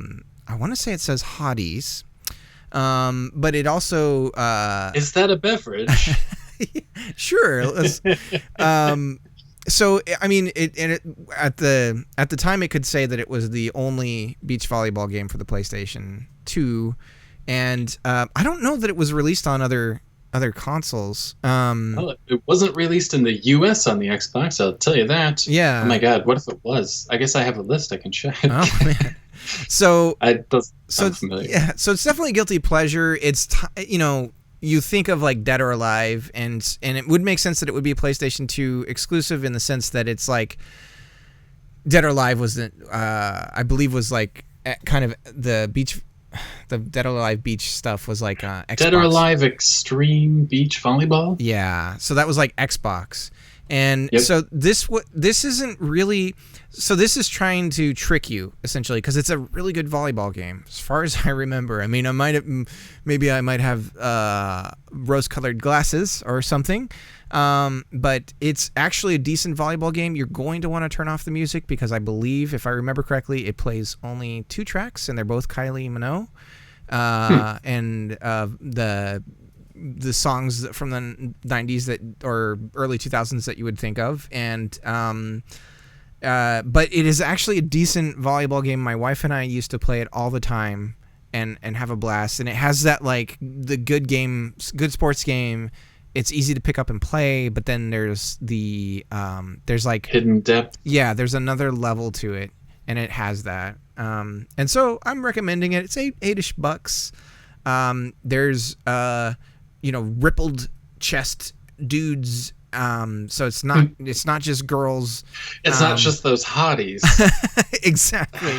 want to say it says hotties, but it also... is that a beverage? Sure. So I mean, at the time it could say that it was the only beach volleyball game for the PlayStation 2, and I don't know that it was released on other consoles. Well, it wasn't released in the U.S. on the Xbox, I'll tell you that. Yeah. Oh my God, what if it was? I guess I have a list I can check. Oh man. So sound familiar. Yeah, so it's definitely a guilty pleasure. It's you think of like Dead or Alive, and it would make sense that it would be a PlayStation 2 exclusive in the sense that it's like Dead or Alive was I believe was like kind of the Dead or Alive beach stuff was like Xbox. Dead or Alive Extreme Beach Volleyball? Yeah, so that was like Xbox. And so this isn't really. So this is trying to trick you essentially because it's a really good volleyball game as far as I remember. I mean, I might have rose-colored glasses or something, but it's actually a decent volleyball game. You're going to want to turn off the music because I believe, if I remember correctly, it plays only 2 tracks and they're both Kylie Minogue, and the songs from the 90s or early 2000s that you would think of, and but it is actually a decent volleyball game. My wife and I used to play it all the time and have a blast. And it has that, like, the good sports game. It's easy to pick up and play, but then there's there's like hidden depth. Yeah, there's another level to it, and it has that. And so I'm recommending it. It's $8-ish bucks. There's rippled chest dudes. So it's not just girls. It's not just those hotties. Exactly.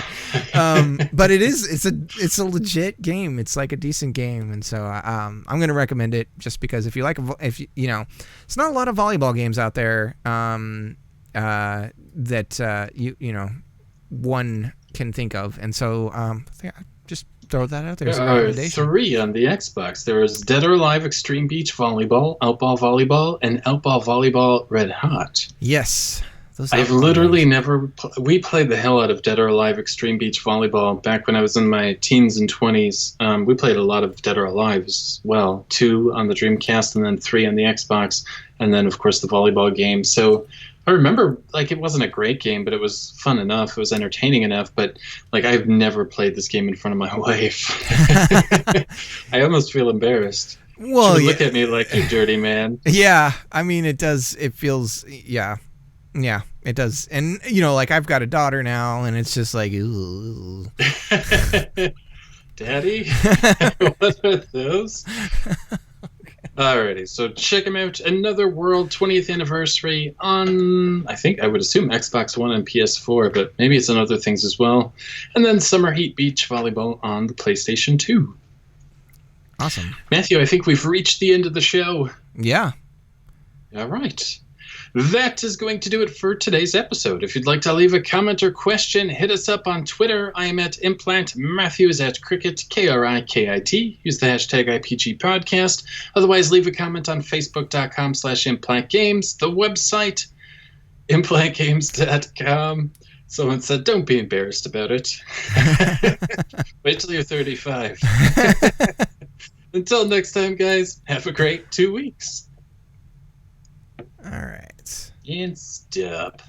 But it's a legit game. It's like a decent game. And so, I'm going to recommend it just because it's not a lot of volleyball games out there, that, one can think of. And so, I just throw that out there as a recommendation. 3 on the Xbox. There was Dead or Alive Extreme Beach Volleyball, Outball Volleyball, and Outball Volleyball Red Hot. Yes. I've literally never... We played the hell out of Dead or Alive Extreme Beach Volleyball back when I was in my teens and 20s. We played a lot of Dead or Alive as well. 2 on the Dreamcast and then 3 on the Xbox. And then, of course, the volleyball game. So I remember, like, it wasn't a great game, but it was fun enough. It was entertaining enough. But, like, I've never played this game in front of my wife. I almost feel embarrassed. Well, she would look at me like, you dirty man. Yeah, I mean, it does. It feels, yeah, it does. And, like, I've got a daughter now, and it's just like, ooh. Daddy? What are those? Alrighty, so check them out. Another World 20th Anniversary on, I would assume Xbox One and PS4, but maybe it's on other things as well. And then Summer Heat Beach Volleyball on the PlayStation 2. Awesome. Matthew, I think we've reached the end of the show. Yeah. All right. That is going to do it for today's episode. If you'd like to leave a comment or question, hit us up on Twitter. I am at Implant. Matthew is at Cricket, KRIKIT. Use the hashtag IPG Podcast. Otherwise, leave a comment on Facebook.com/ImplantGames. The website, ImplantGames.com. Someone said, don't be embarrassed about it. Wait till you're 35. Until next time, guys, have a great 2 weeks. All right. And stop.